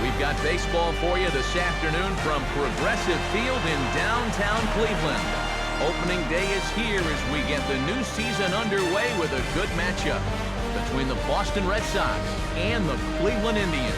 We've got baseball for you this afternoon from Progressive Field in downtown Cleveland. Opening day is here as we get the new season underway with a good matchup between the Boston Red Sox and the Cleveland Indians.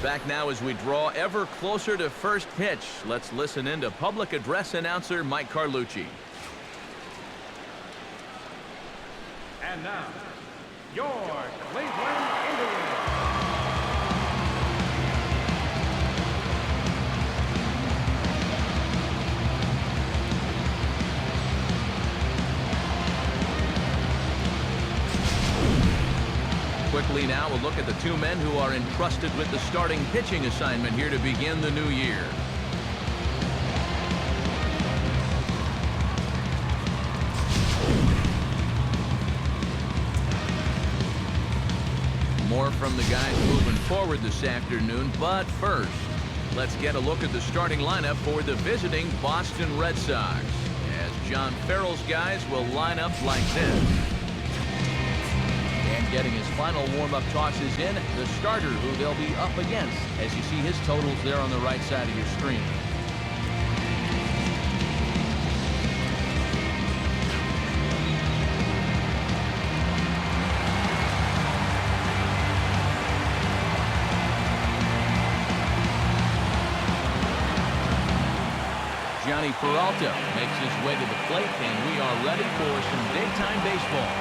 Back now as we draw ever closer to first pitch. Let's listen in to public address announcer Mike Carlucci. And now, your Cleveland Indians. Quickly now, we'll look at the two men who are entrusted with the starting pitching assignment here to begin the new year. More from the guys moving forward this afternoon, but first, let's get a look at the starting lineup for the visiting Boston Red Sox, as John Farrell's guys will line up like this. And getting his final warm-up tosses in, the starter who they'll be up against, as you see his totals there on the right side of your screen. Johnny Peralta makes his way to the plate, and we are ready for some daytime baseball.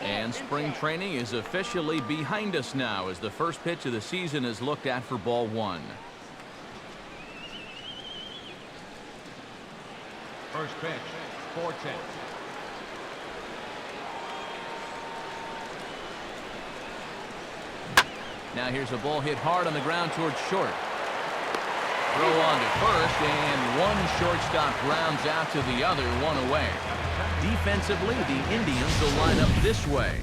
And spring training is officially behind us now as the first pitch of the season is looked at for ball one. First pitch, 4-10. Now here's a ball hit hard on the ground towards short. Throw on to first, and one shortstop grounds out to the other, one away. Defensively, the Indians will line up this way.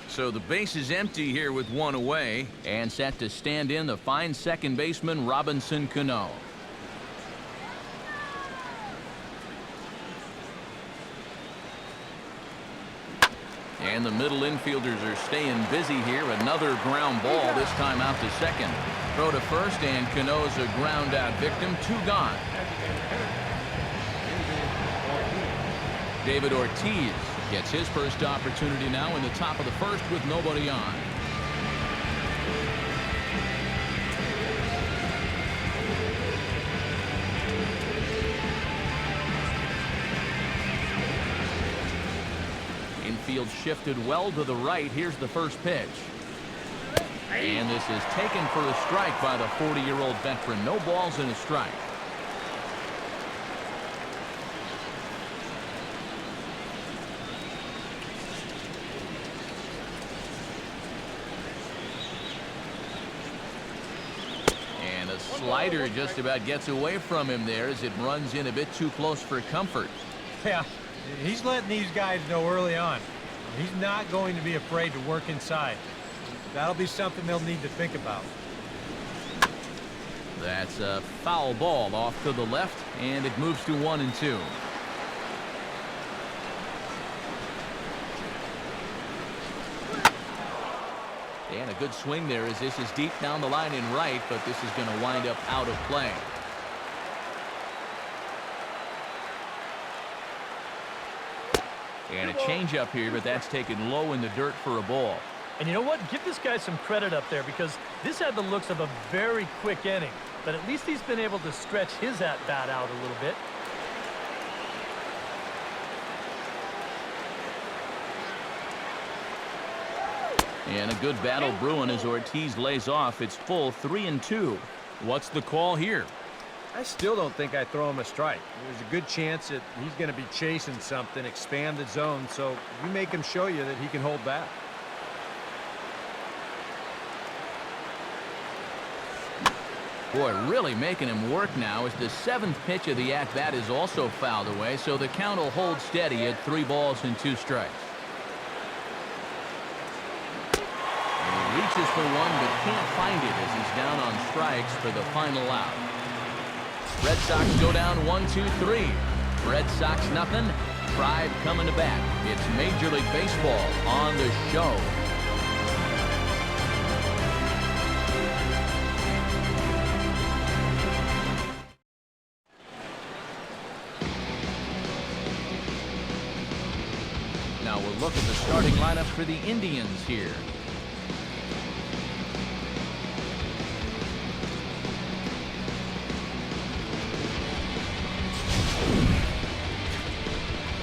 So the base is empty here with one away, and set to stand in the fine second baseman Robinson Cano. And the middle infielders are staying busy here. Another ground ball, this time out to second. Throw to first, and Cano's a ground out victim. Two gone. David Ortiz gets his first opportunity now in the top of the first with nobody on. Infield shifted well to the right. Here's the first pitch. And this is taken for a strike by the 40-year-old veteran. No balls and a strike. And a slider just about gets away from him there as it runs in a bit too close for comfort. Yeah, he's letting these guys know early on. He's not going to be afraid to work inside. That'll be something they'll need to think about. That's a foul ball off to the left, and it moves to 1-2. And a good swing there as this is deep down the line in right, but this is going to wind up out of play. And a changeup here, but that's taken low in the dirt for a ball. And you know what? Give this guy some credit up there because this had the looks of a very quick inning. But at least he's been able to stretch his at-bat out a little bit. And a good battle brewing as Ortiz lays off. It's full 3-2. What's the call here? I still don't think I throw him a strike. There's a good chance that he's going to be chasing something, expand the zone, so you make him show you that he can hold back. Boy, really making him work now as the 7th pitch of the at-bat is also fouled away, so the count will hold steady at 3 balls and 2 strikes. And he reaches for one but can't find it as he's down on strikes for the final out. Red Sox go down 1-2-3. Red Sox nothing. Pride coming to bat. It's Major League Baseball on the show. Now we'll look at the starting lineup for the Indians here.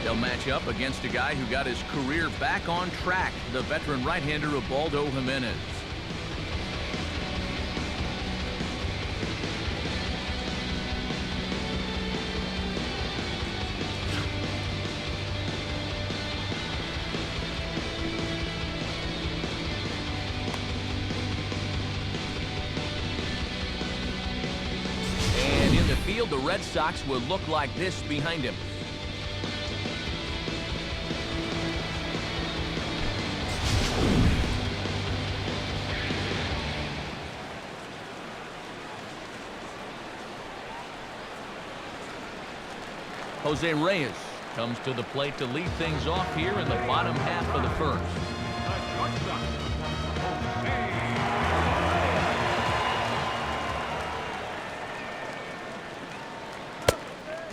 They'll match up against a guy who got his career back on track, the veteran right-hander Ubaldo Jimenez. And in the field, the Red Sox will look like this behind him. Jose Reyes comes to the plate to lead things off here in the bottom half of the first.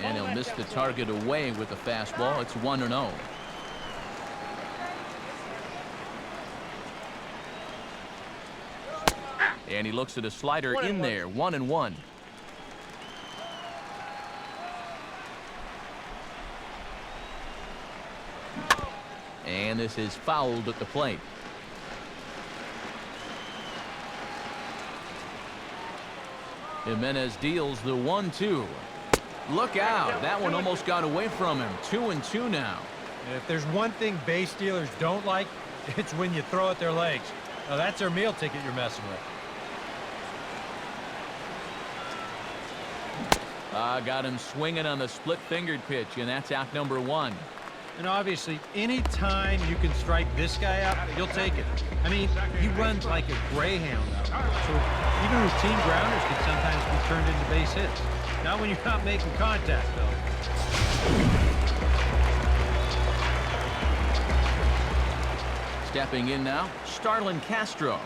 And he'll miss the target away with the fastball. It's 1-0. And he looks at a slider in there. 1-1. And this is fouled at the plate. Jimenez deals the 1-2. Look out. That one almost got away from him. 2-2 now. And if there's one thing base stealers don't like, it's when you throw at their legs. Now that's their meal ticket you're messing with. Got him swinging on the split-fingered pitch, and that's out number 1. And obviously, any time you can strike this guy out, you'll take it. I mean, he runs like a greyhound out there. So even routine grounders can sometimes be turned into base hits. Not when you're not making contact, though. Stepping in now, Starlin Castro.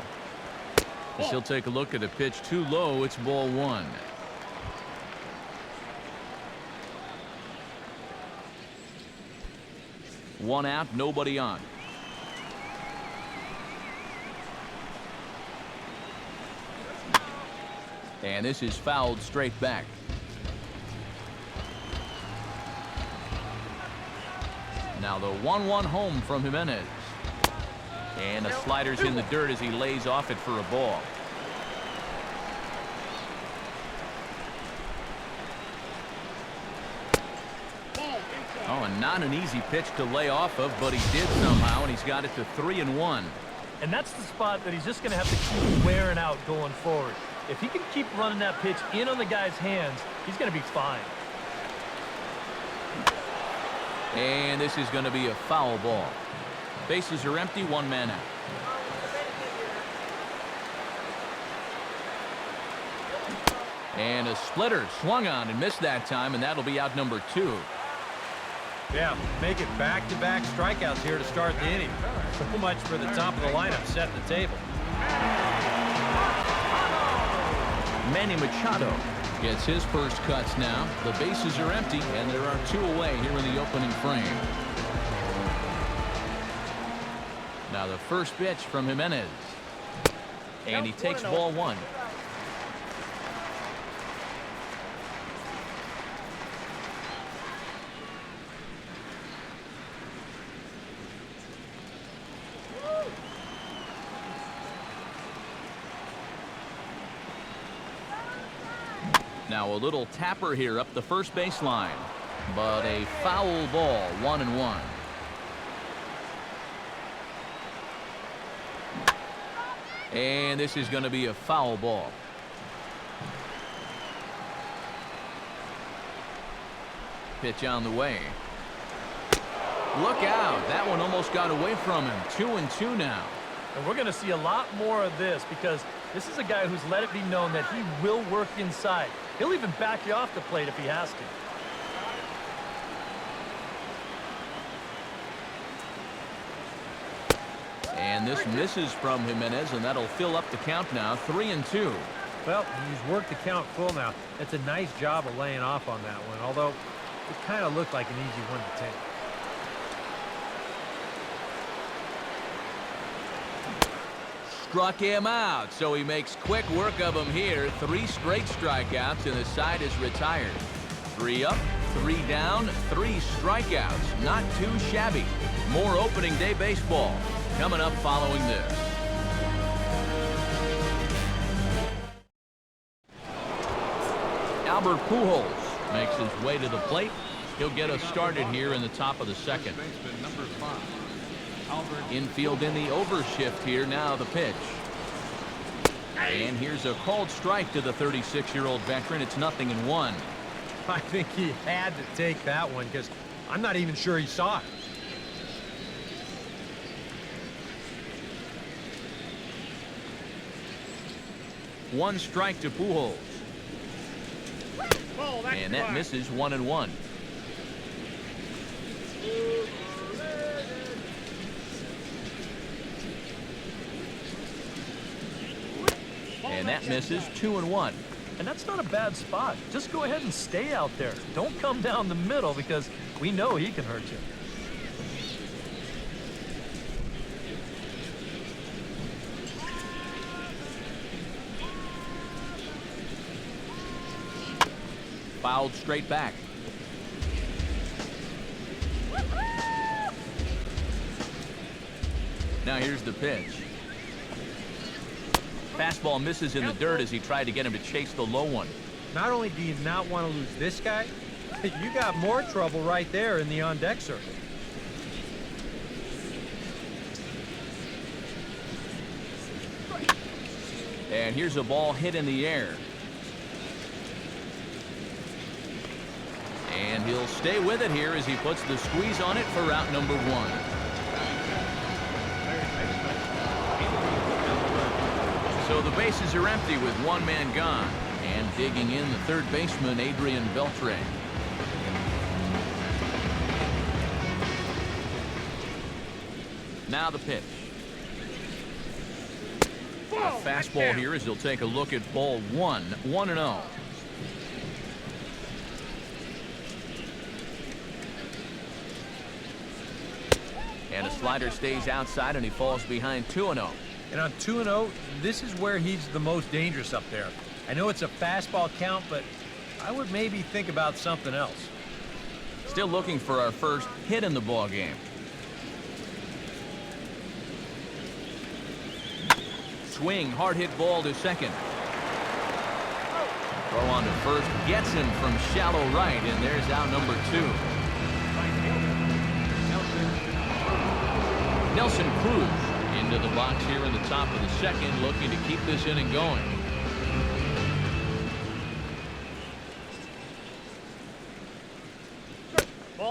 As he'll take a look at a pitch too low, it's ball 1. One out, nobody on. And this is fouled straight back. Now the 1-1 home from Jimenez. And the slider's in the dirt as he lays off it for a ball. Oh, and not an easy pitch to lay off of, but he did somehow, and he's got it to 3-1. And that's the spot that he's just going to have to keep wearing out going forward. If he can keep running that pitch in on the guy's hands, he's going to be fine. And this is going to be a foul ball. Bases are empty, 1 man out. And a splitter swung on and missed that time, and that'll be out number 2. Yeah, make it back-to-back strikeouts here to start the inning. So much for the top of the lineup setting the table. Manny Machado gets his first cuts now. The bases are empty, and there are 2 away here in the opening frame. Now the first pitch from Jimenez. And he takes ball one. Now a little tapper here up the first baseline, but a foul ball, 1-1. And this is going to be a foul ball. Pitch on the way. Look out. That one almost got away from him. 2-2 now. And we're going to see a lot more of this because this is a guy who's let it be known that he will work inside. He'll even back you off the plate if he has to. And this misses from Jimenez, and that'll fill up the count now, 3-2. Well, he's worked the count full now. That's a nice job of laying off on that one, although it kind of looked like an easy one to take. Struck him out, so he makes quick work of him here. 3 straight strikeouts, and the side is retired. 3 up, 3 down, 3 strikeouts. Not too shabby. More opening day baseball coming up following this. Albert Pujols makes his way to the plate. He'll get us started here in the top of the second. Infield in the overshift here. Now the pitch. And here's a called strike to the 36-year-old veteran. It's 0-1. I think he had to take that one because I'm not even sure he saw it. One strike to Pujols. And that misses, 1-1. And that misses, 2-1. And that's not a bad spot. Just go ahead and stay out there. Don't come down the middle because we know he can hurt you. Fouled straight back. Now here's the pitch. Fastball misses in the dirt as he tried to get him to chase the low one. Not only do you not want to lose this guy, you got more trouble right there in the on-deck circle. And here's a ball hit in the air. And he'll stay with it here as he puts the squeeze on it for out number 1. So the bases are empty with 1 man gone. And digging in the third baseman, Adrian Beltre. Now the pitch. A fastball here as he'll take a look at ball 1. 1-0. And a slider stays outside and he falls behind 2-0. And on 2-0, this is where he's the most dangerous up there. I know it's a fastball count, but I would maybe think about something else. Still looking for our first hit in the ball game. Swing, hard hit ball to second. Throw on to first, gets him from shallow right, and there's out number 2. Nelson Cruz into the box here in the top of the second, looking to keep this inning going.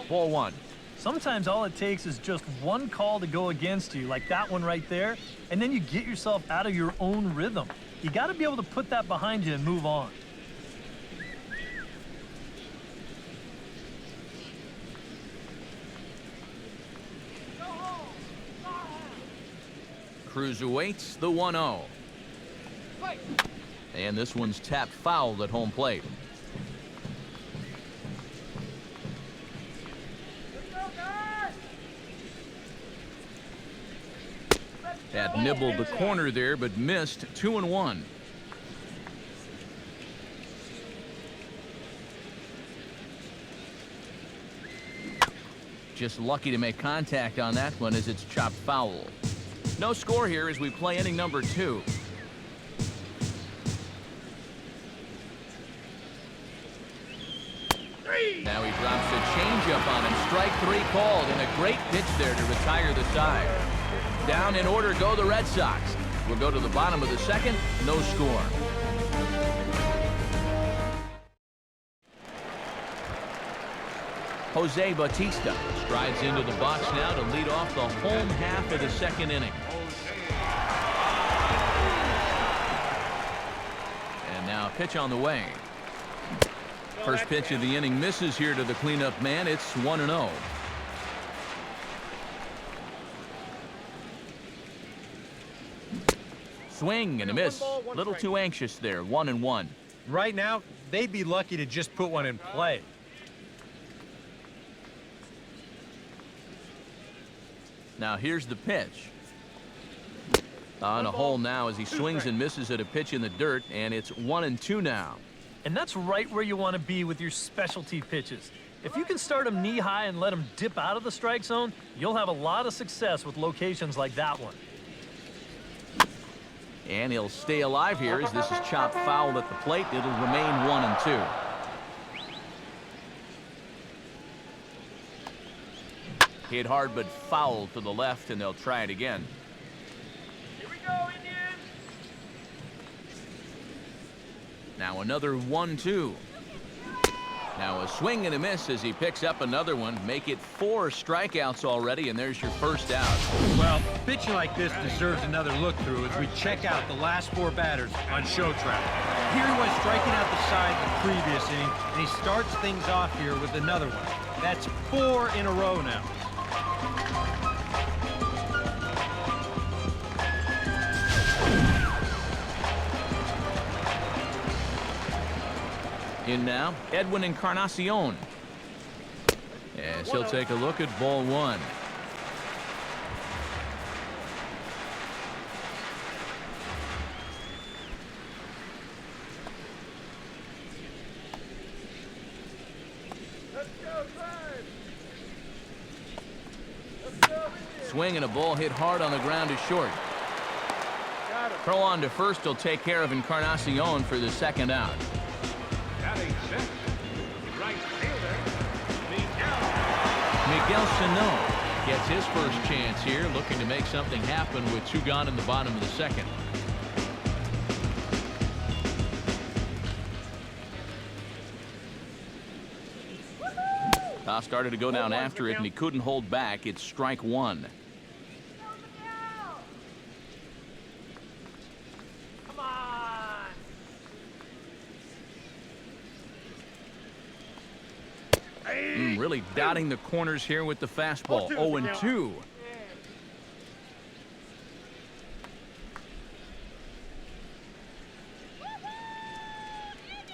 Ball 1. Sometimes all it takes is just one call to go against you, like that one right there, and then you get yourself out of your own rhythm. You got to be able to put that behind you and move on. Cruz awaits the 1-0. And this one's tapped foul at home plate. That nibbled the corner there, but missed. 2-1. Just lucky to make contact on that one as it's chopped foul. No score here as we play inning number 2. Now he drops a changeup on him. Strike 3 called, and a great pitch there to retire the side. Down in order go the Red Sox. We'll go to the bottom of the second. No score. Jose Bautista strides into the box now to lead off the home half of the second inning. And now a pitch on the way. First pitch of the inning misses here to the cleanup man. It's 1-0. Swing and a miss. A little too anxious there. 1-1. Right now, they'd be lucky to just put one in play. Now here's the pitch. On a hole now as he swings and misses at a pitch in the dirt, and it's 1-2 now. And that's right where you want to be with your specialty pitches. If you can start them knee high and let them dip out of the strike zone, you'll have a lot of success with locations like that one. And he'll stay alive here as this is chopped foul at the plate. It'll remain 1-2. Hit hard but foul to the left, and they'll try it again. Here we go, Indians! Now another 1-2. Now a swing and a miss as he picks up another one. Make it 4 strikeouts already, and there's your first out. Well, pitching like this deserves another look through as we check out the last 4 batters on show track. Here he was striking out the side the previous inning, and he starts things off here with another one. That's 4 in a row now. In now, Edwin Encarnacion. As he'll take a look at ball 1. Swing and a ball hit hard on the ground to short. Throw on to first will take care of Encarnacion for the second out. Miguel Sano gets his first chance here, looking to make something happen with 2 gone in the bottom of the second. Toss started to go down after it, and he couldn't hold back. It's strike 1. Really dotting the corners here with the fastball. 0-2.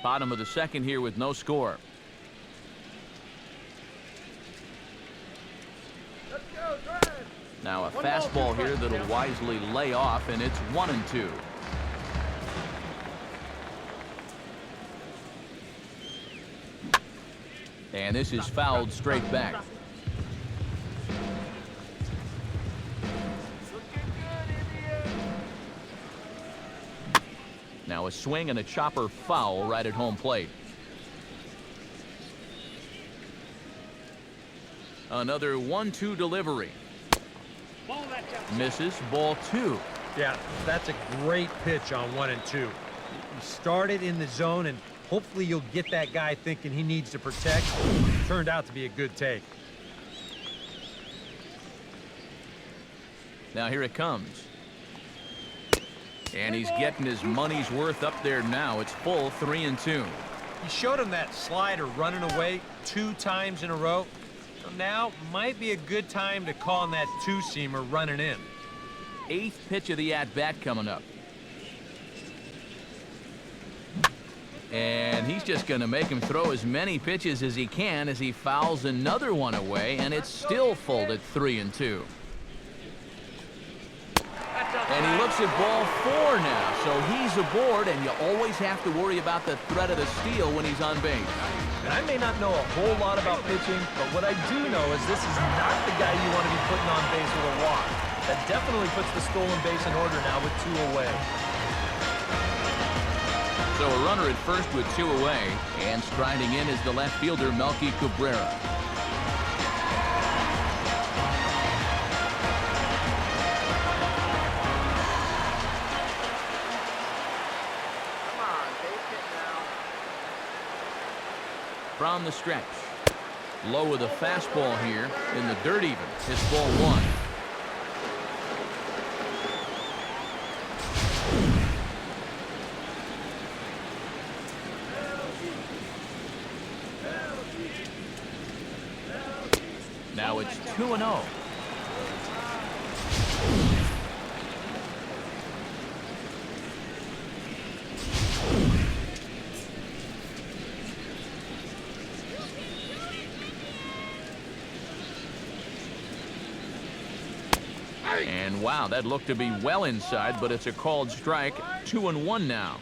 Bottom of the second here with no score. Now a fastball here that'll wisely lay off, and it's 1-2. And this is fouled straight back. Now a swing and a chopper foul right at home plate. Another 1-2 delivery. Misses. Ball 2. Yeah, that's a great pitch on 1 and 2. You started in the zone, and hopefully you'll get that guy thinking he needs to protect. Turned out to be a good take. Now here it comes. And he's getting his money's worth up there now. It's full 3-2. He showed him that slider running away 2 times in a row. So now might be a good time to call on that 2-seamer running in. 8th pitch of the at-bat coming up. And he's just going to make him throw as many pitches as he can as he fouls another one away, and it's still full at 3-2. looks at ball 4 now, so he's aboard, and you always have to worry about the threat of the steal when he's on base. And I may not know a whole lot about pitching, but what I do know is this is not the guy you want to be putting on base with a walk. That definitely puts the stolen base in order now with 2 away. So a runner at first with 2 away, and striding in is the left fielder, Melky Cabrera. From the stretch. Low with a fastball here in the dirt even. It's ball 1. Now it's 2-0. And wow, that looked to be well inside, but it's a called strike. 2-1 now.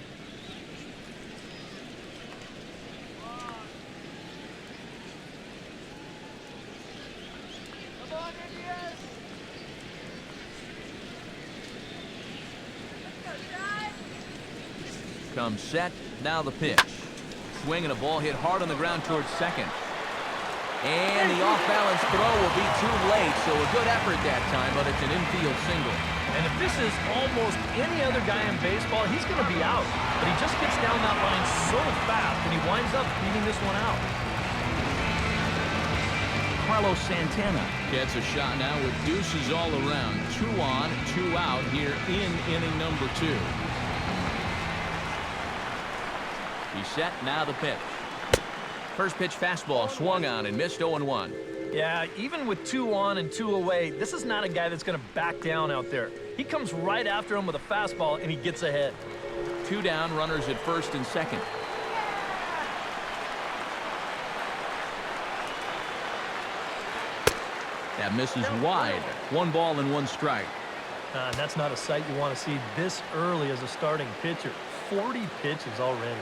Comes set, now the pitch. Swing and a ball hit hard on the ground towards second. And the off-balance throw will be too late, so a good effort that time, but it's an infield single. And if this is almost any other guy in baseball, he's going to be out. But he just gets down that line so fast, and he winds up beating this one out. Carlos Santana gets a shot now with deuces all around. 2 on, 2 out here in inning number 2. He's set, now the pitch. First pitch fastball swung on and missed 0-1. Yeah, even with 2 on and 2 away, this is not a guy that's going to back down out there. He comes right after him with a fastball, and he gets ahead. 2 down, runners at first and second. That misses wide. 1 ball and 1 strike. That's not a sight you want to see this early as a starting pitcher. 40 pitches already.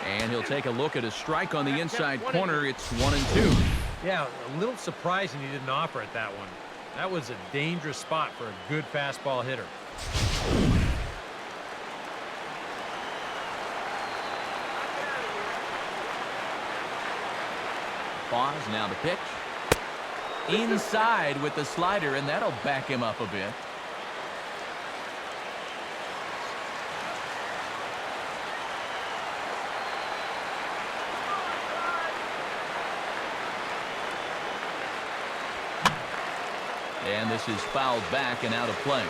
And he'll take a look at a strike on the inside corner. It's 1-2. Yeah, a little surprising he didn't offer it that one. That was a dangerous spot for a good fastball hitter. Pause, now the pitch. Inside with the slider, and that'll back him up a bit. And this is fouled back and out of play.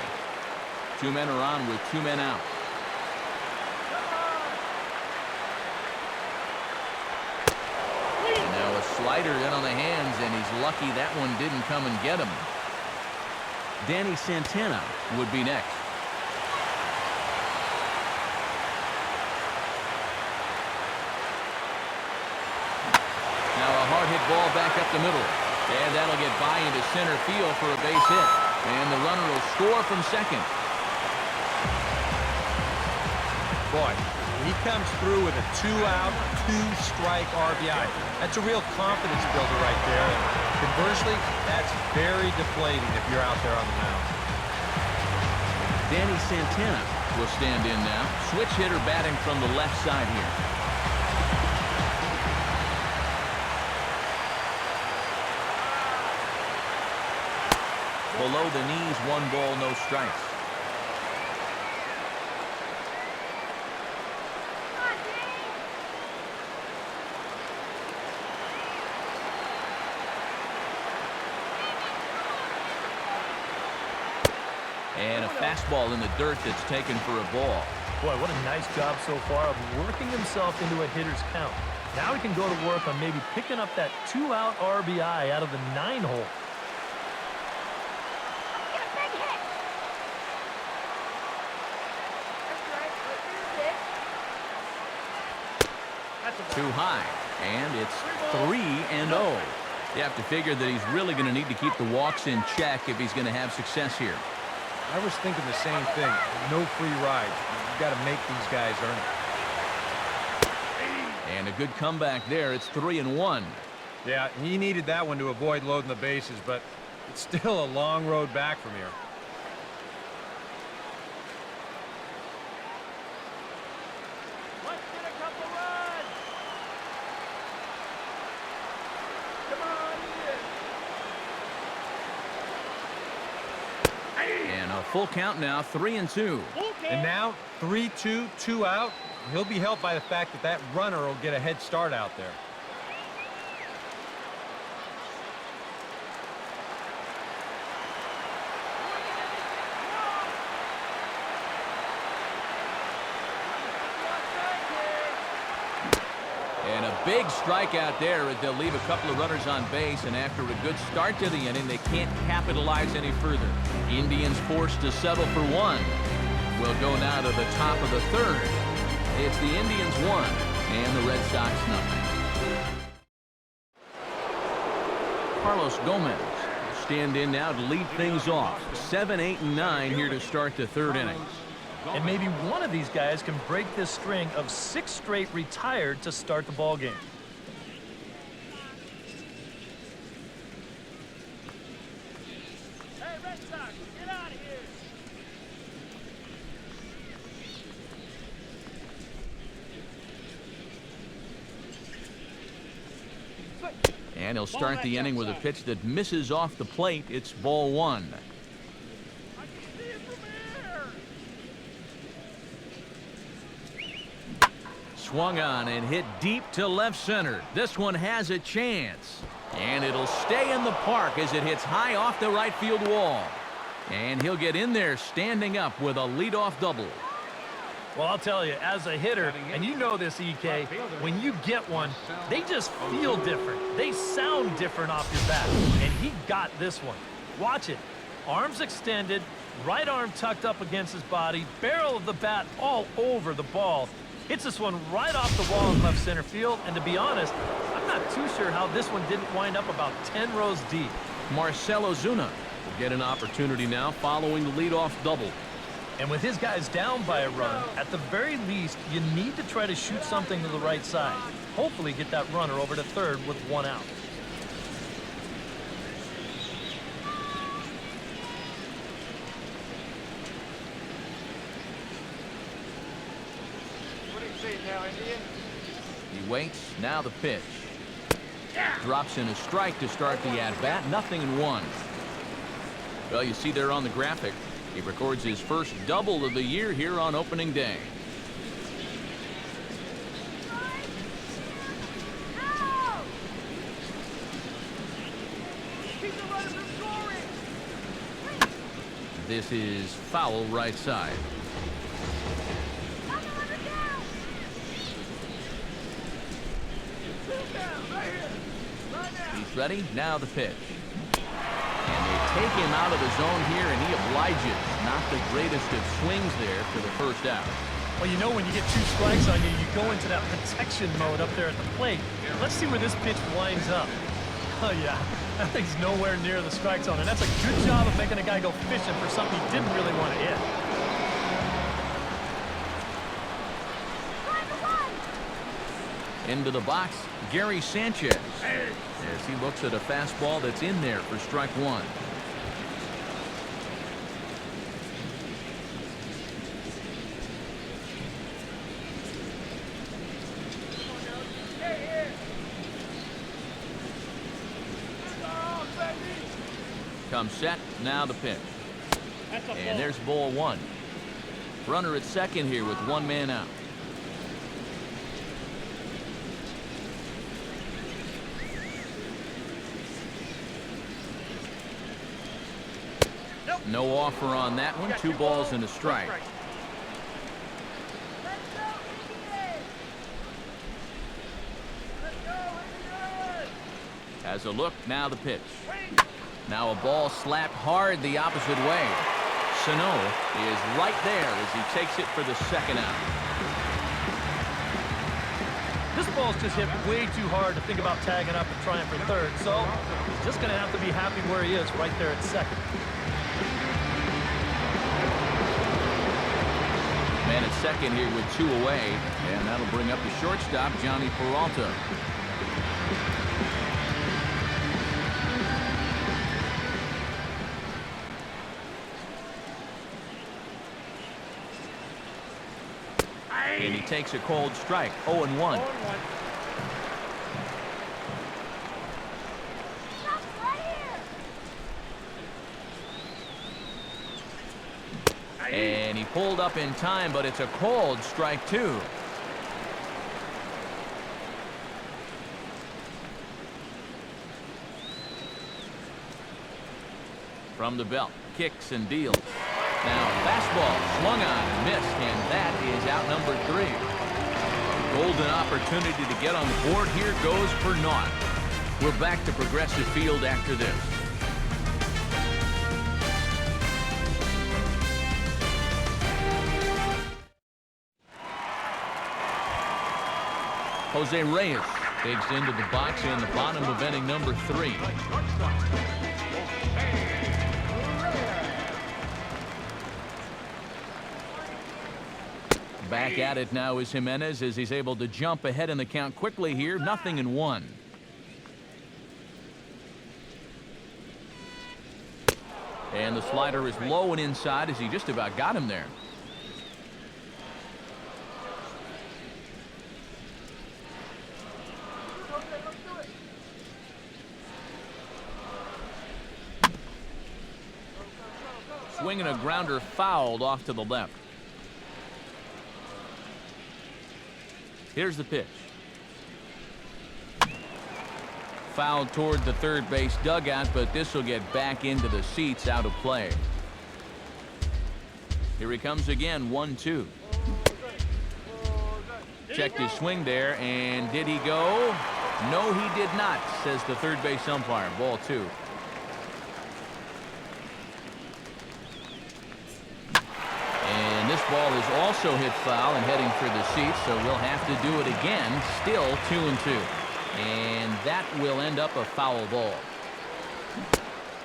2 men are on with 2 men out. And now a slider in on the hands, and he's lucky that one didn't come and get him. Danny Santana would be next. Now a hard hit ball back up the middle. And that'll get by into center field for a base hit. And the runner will score from second. Boy, he comes through with a 2-out, 2-strike RBI. That's a real confidence builder right there. And conversely, that's very deflating if you're out there on the mound. Danny Santana will stand in now. Switch hitter batting from the left side here. Below the knees, 1 ball, no strikes. And a fastball in the dirt that's taken for a ball. Boy, what a nice job so far of working himself into a hitter's count. Now he can go to work on maybe picking up that 2-out RBI out of the 9-hole. Too high, and it's 3-0. You have to figure that he's really going to need to keep the walks in check if he's going to have success here. I was thinking the same thing. No free rides. You've got to make these guys earn it. And a good comeback there. It's 3-1. Yeah, he needed that one to avoid loading the bases, but it's still a long road back from here. Let's get a couple runs. Come on, And a full count now, 3-2. And now 3-2, 2 out. He'll be helped by the fact that that runner will get a head start out there. And a big strikeout there as they'll leave a couple of runners on base, and after a good start to the inning, they can't capitalize any further. Indians forced to settle for one. We'll go now to the top of the third. It's the Indians 1 and the Red Sox 0. Carlos Gomez will stand in now to lead things off. 7, 8, and 9 here to start the third inning. And maybe one of these guys can break this string of 6 straight retired to start the ball game. Hey, Red Sox, get out of here. And he'll start the inning with a pitch that misses off the plate. It's ball 1. I can see it from here. Swung on and hit deep to left center. This one has a chance. And it'll stay in the park as it hits high off the right field wall. And he'll get in there standing up with a leadoff double. Well, I'll tell you, as a hitter, and you know this, EK, when you get one, they just feel different. They sound different off your bat. And he got this one. Watch it. Arms extended, right arm tucked up against his body, barrel of the bat all over the ball. Hits this one right off the wall in left center field, and to be honest, I'm not too sure how this one didn't wind up about 10 rows deep. Marcell Ozuna will get an opportunity now following the leadoff double. And with his guys down by a run, at the very least, you need to try to shoot something to the right side. Hopefully get that runner over to third with 1 out. What do you say now, Indian? He waits. Now the pitch. Drops in a strike to start the at-bat. 0-1. Well, you see there on the graphic, he records his first double of the year here on opening day. This is foul right side. He's ready. Now the pitch. And they take him out of the zone here, and he obliges. Not the greatest of swings there for the first out. Well, you know when you get 2 strikes on you, you go into that protection mode up there at the plate. Let's see where this pitch winds up. Oh, yeah. That thing's nowhere near the strike zone, and that's a good job of making a guy go fishing for something he didn't really want to hit. Into the box, Gary Sanchez. As he looks at a fastball that's in there for strike 1. Comes set, now the pitch. And there's ball 1. Runner at second here with 1 man out. No offer on that one. 2 balls and a strike. Has a look, now the pitch. Now a ball slapped hard the opposite way. SANO is right there as he takes it for the 2nd out. This ball's just hit way too hard to think about tagging up and trying for third, so he's just going to have to be happy where he is right there at second. Man at second here with 2 away, and that'll bring up the shortstop, Johnny Peralta. And he takes a cold strike, 0-1. And he pulled up in time, but it's a cold strike, 2. From the belt, kicks and deals. Now, fastball swung on and missed, and that is out number 3. Golden opportunity to get on the board here goes for naught. We're back to Progressive Field after this. Jose Reyes takes into the box in the bottom of inning number 3. Back at it now is Jimenez as he's able to jump ahead in the count quickly here. 0-1. And the slider is low and inside as he just about got him there. Swinging a grounder fouled off to the left. Here's the pitch. Fouled toward the third base dugout, but this will get back into the seats, out of play. Here he comes again, 1-2. Checked his swing there, and did he go? No, he did not, says the third base umpire. Ball 2. And this ball is also hit foul and heading for the seats, so we'll have to do it again. Still 2-2. And that will end up a foul ball.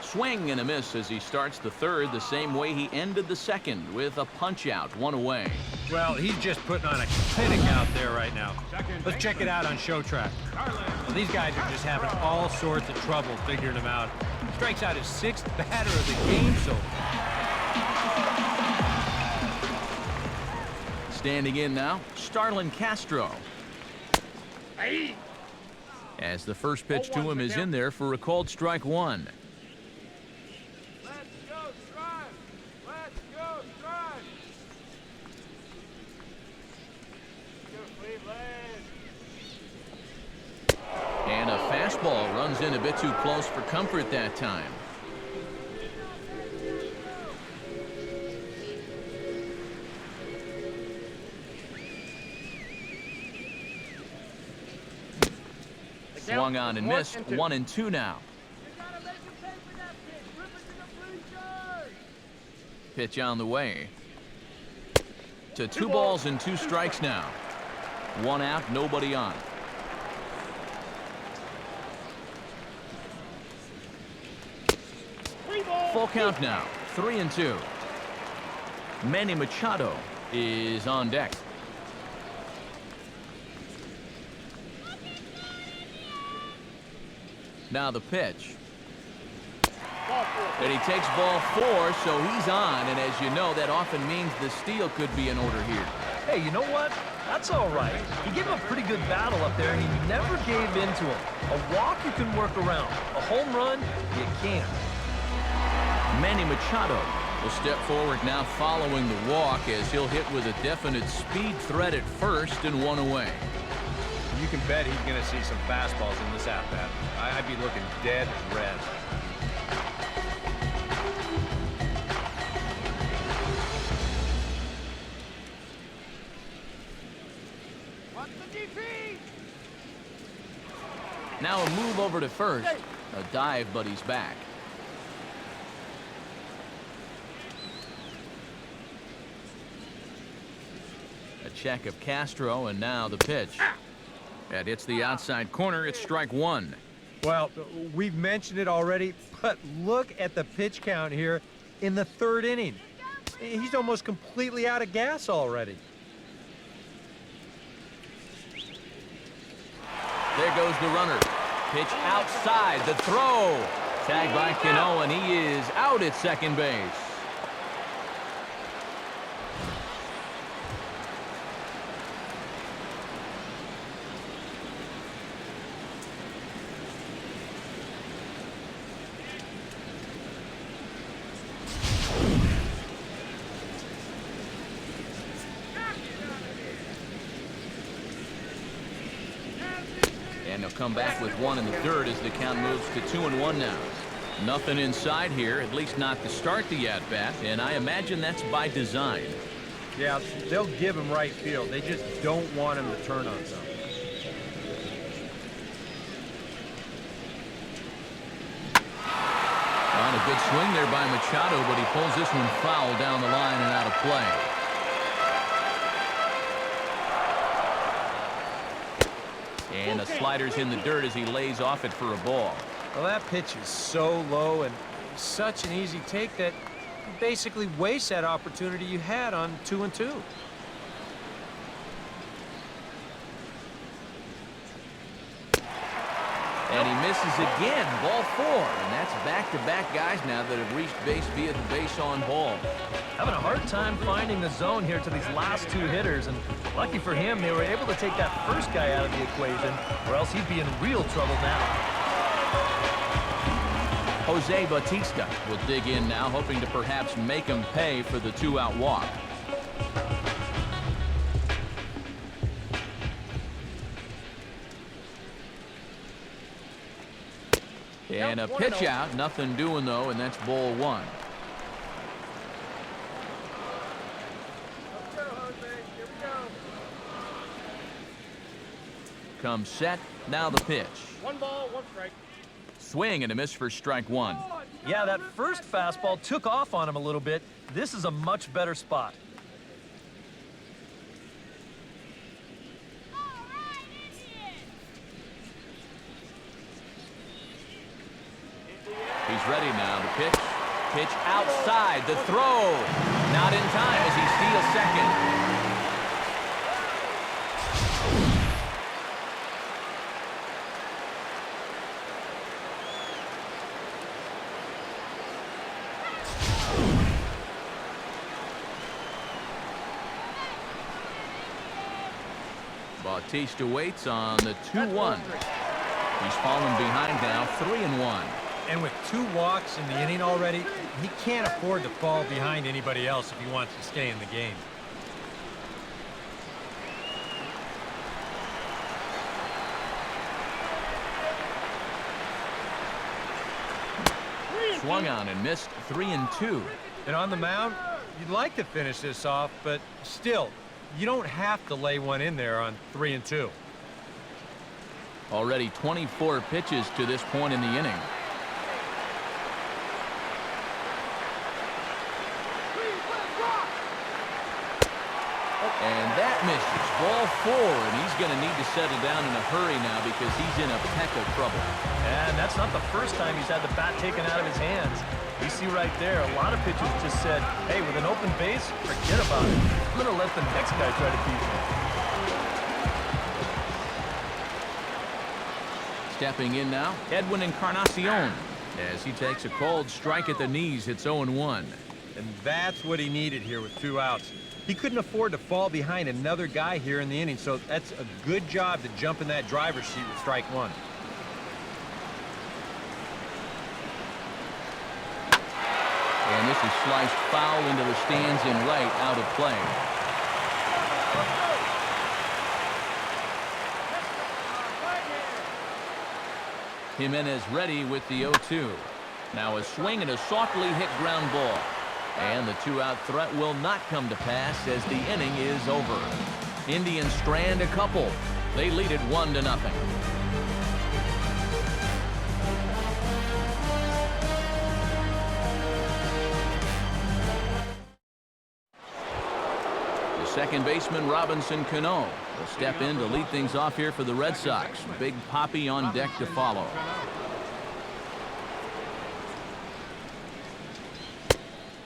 Swing and a miss as he starts the third the same way he ended the second, with a punch out, 1 away. Well, he's just putting on a clinic out there right now. Let's check it out on Show Track. Well, these guys are just having all sorts of trouble figuring him out. Strikes out his 6th batter of the game so far. Standing in now, Starlin Castro. As the first pitch to him is in there for a called strike 1. Let's go, strike! Let's go, strike! Go, Cleveland! And a fastball runs in a bit too close for comfort that time. Swung on and missed. 1-2 now. Pitch on the way. To 2 balls and 2 strikes now. 1 out, nobody on. Full count now. 3-2. Manny Machado is on deck. Now the pitch. And he takes ball 4, so he's on. And as you know, that often means the steal could be in order here. Hey, you know what? That's all right. He gave him a pretty good battle up there, and he never gave in to him. A walk you can work around. A home run, you can't. Manny Machado will step forward now following the walk as he'll hit with a definite speed threat at first and 1 away. You can bet he's going to see some fastballs in this at-bat. I'd be looking dead red. Now a move over to first. A dive, but he's back. A check of Castro, and now the pitch. That hits the outside corner. It's strike one. Well, we've mentioned it already, but look at the pitch count here in the third inning. He's almost completely out of gas already. There goes the runner. Pitch outside. The throw. Tagged by CANO, and he is out at second base. And they'll come back with one in the third as the count moves to 2-1 now. Nothing inside here, at least not to start the at-bat, and I imagine that's by design. Yeah, they'll give him right field. They just don't want him to turn on something. On a good swing there by Machado, but he pulls this one foul down the line and out of play. And a slider's in the dirt as he lays off it for a ball. Well, that pitch is so low and such an easy take that you basically waste that opportunity you had on 2-2. And he misses again, ball four. And that's back-to-back guys now that have reached base via the base on ball. Having a hard time finding the zone here to these last two hitters, and lucky for him, they were able to take that first guy out of the equation, or else he'd be in real trouble now. Jose Bautista will dig in now, hoping to perhaps make him pay for the two-out walk. And a pitch out, nothing doing though, and that's ball one. Let's go, Jose. Here we go. Comes set, now the pitch. 1 ball, 1 strike. Swing and a miss for strike one. Yeah, that first fastball took off on him a little bit. This is a much better spot. He's ready now. The pitch. Pitch outside. The throw. Not in time as he steals second. Bautista waits on the 2-1. He's fallen behind now, 3-1. And with 2 walks in the inning already, he can't afford to fall behind anybody else if he wants to stay in the game. Swung on and missed, 3-2. And on the mound, you'd like to finish this off, but still, you don't have to lay one in there on 3-2. Already 24 pitches to this point in the inning. And that misses. Ball 4, and he's going to need to settle down in a hurry now because he's in a peck of trouble. And that's not the first time he's had the bat taken out of his hands. You see right there, a lot of pitchers just said, hey, with an open base, forget about it. I'm going to let the next guy try to beat me. Stepping in now, Edwin Encarnacion. As he takes a cold strike at the knees, it's 0-1. And that's what he needed here with 2 outs. He couldn't afford to fall behind another guy here in the inning, so that's a good job to jump in that driver's seat with strike 1. And this is sliced foul into the stands in right, out of play. Jimenez ready with the 0-2. Now a swing and a softly hit ground ball. And the 2-out threat will not come to pass as the inning is over. Indians strand a couple. They lead it 1-0. The second baseman, Robinson Cano, will step in to lead things off here for the Red Sox. Big Poppy on deck to follow.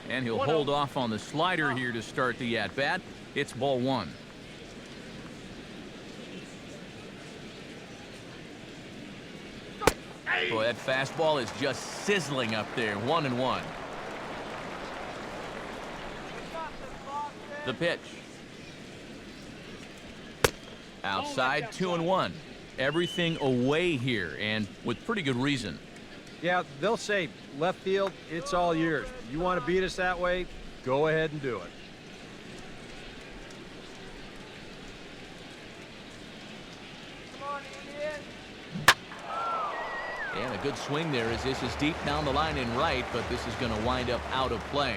And he'll hold off on the slider here to start the at-bat. It's ball one. Boy, that fastball is just sizzling up there. 1-1. The pitch. Outside, 2-1. Everything away here, and with pretty good reason. Yeah, they'll say, left field, it's all yours. You want to beat us that way? Go ahead and do it. And a good swing there as this is deep down the line in right, but this is going to wind up out of play.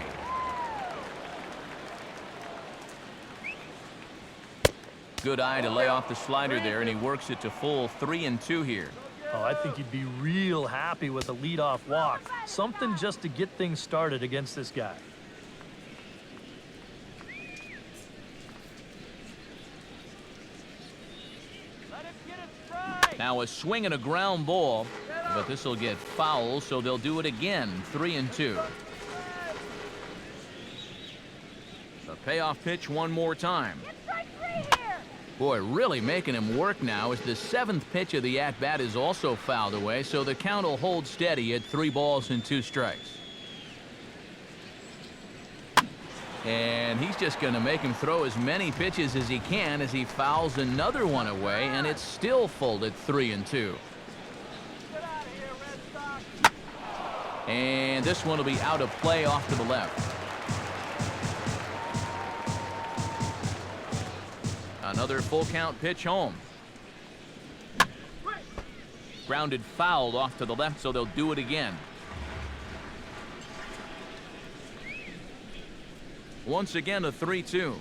Good eye to lay off the slider there, and he works it to full 3-2 here. Oh, I think he'd be real happy with a leadoff walk. Something just to get things started against this guy. Now a swing and a ground ball, but this will get foul, so they'll do it again. 3-2. The payoff pitch one more time. Boy, really making him work now as the seventh pitch of the at-bat is also fouled away, so the count will hold steady at 3-2 strikes. And he's just going to make him throw as many pitches as he can as he fouls another one away, and it's still full at 3-2. And this one will be out of play off to the left. Another full count pitch home. Grounded fouled off to the left, so they'll do it again. Once again, a 3-2.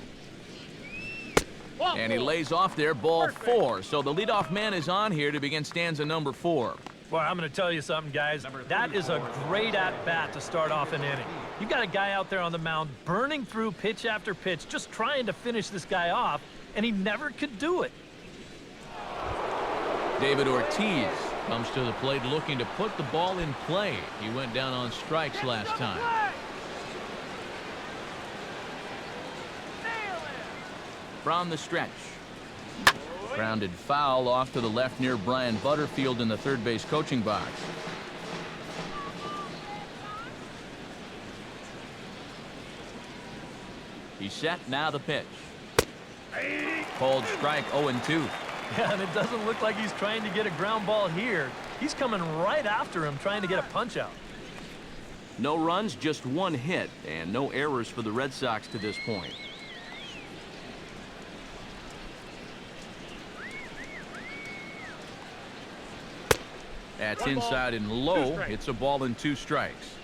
And he lays off there, ball 4. So the leadoff man is on here to begin stanza number 4. Well, I'm going to tell you something, guys. That is a great at-bat to start off an inning. You got a guy out there on the mound burning through pitch after pitch, just trying to finish this guy off, and he never could do it. David Ortiz comes to the plate looking to put the ball in play. He went down on strikes last time. From the stretch. Grounded foul off to the left near Brian Butterfield in the third base coaching box. He's set, now the pitch. Called strike, 0-2. Yeah, and it doesn't look like he's trying to get a ground ball here. He's coming right after him, trying to get a punch out. No runs, just one hit, and no errors for the Red Sox to this point. That's inside and low. It's a ball and 2 strikes.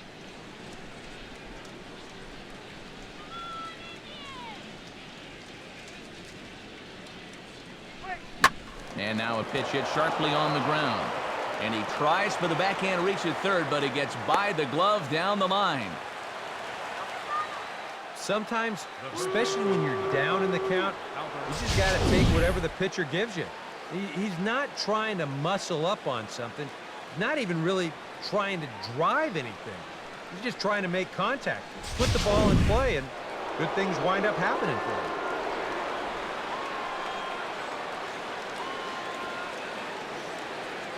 And now a pitch hit sharply on the ground. And he tries for the backhand reach at third, but he gets by the glove down the line. Sometimes, especially when you're down in the count, you just got to take whatever the pitcher gives you. He's not trying to muscle up on something, not even really trying to drive anything. He's just trying to make contact, put the ball in play, and good things wind up happening for him.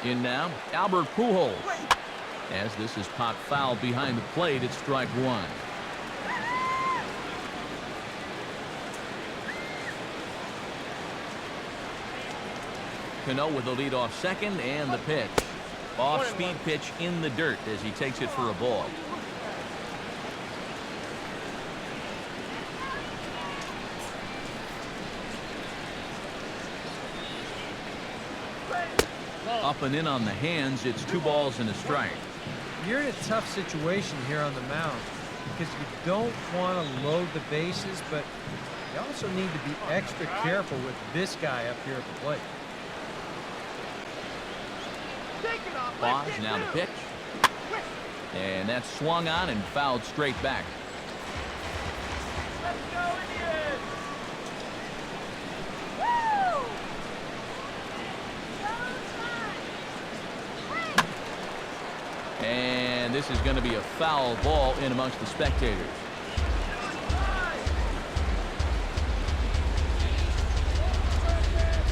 In now, Albert Pujols. As this is popped foul behind the plate, it's strike 1. Cano with the lead off second, and the pitch. Off-speed pitch in the dirt as he takes it for a ball. Up and in on the hands, it's 2 balls and a strike. You're in a tough situation here on the mound because you don't want to load the bases, but you also need to be extra careful with this guy up here at the plate. Pause, now the pitch. And that's swung on and fouled straight back. this is going to be a foul ball in amongst the spectators.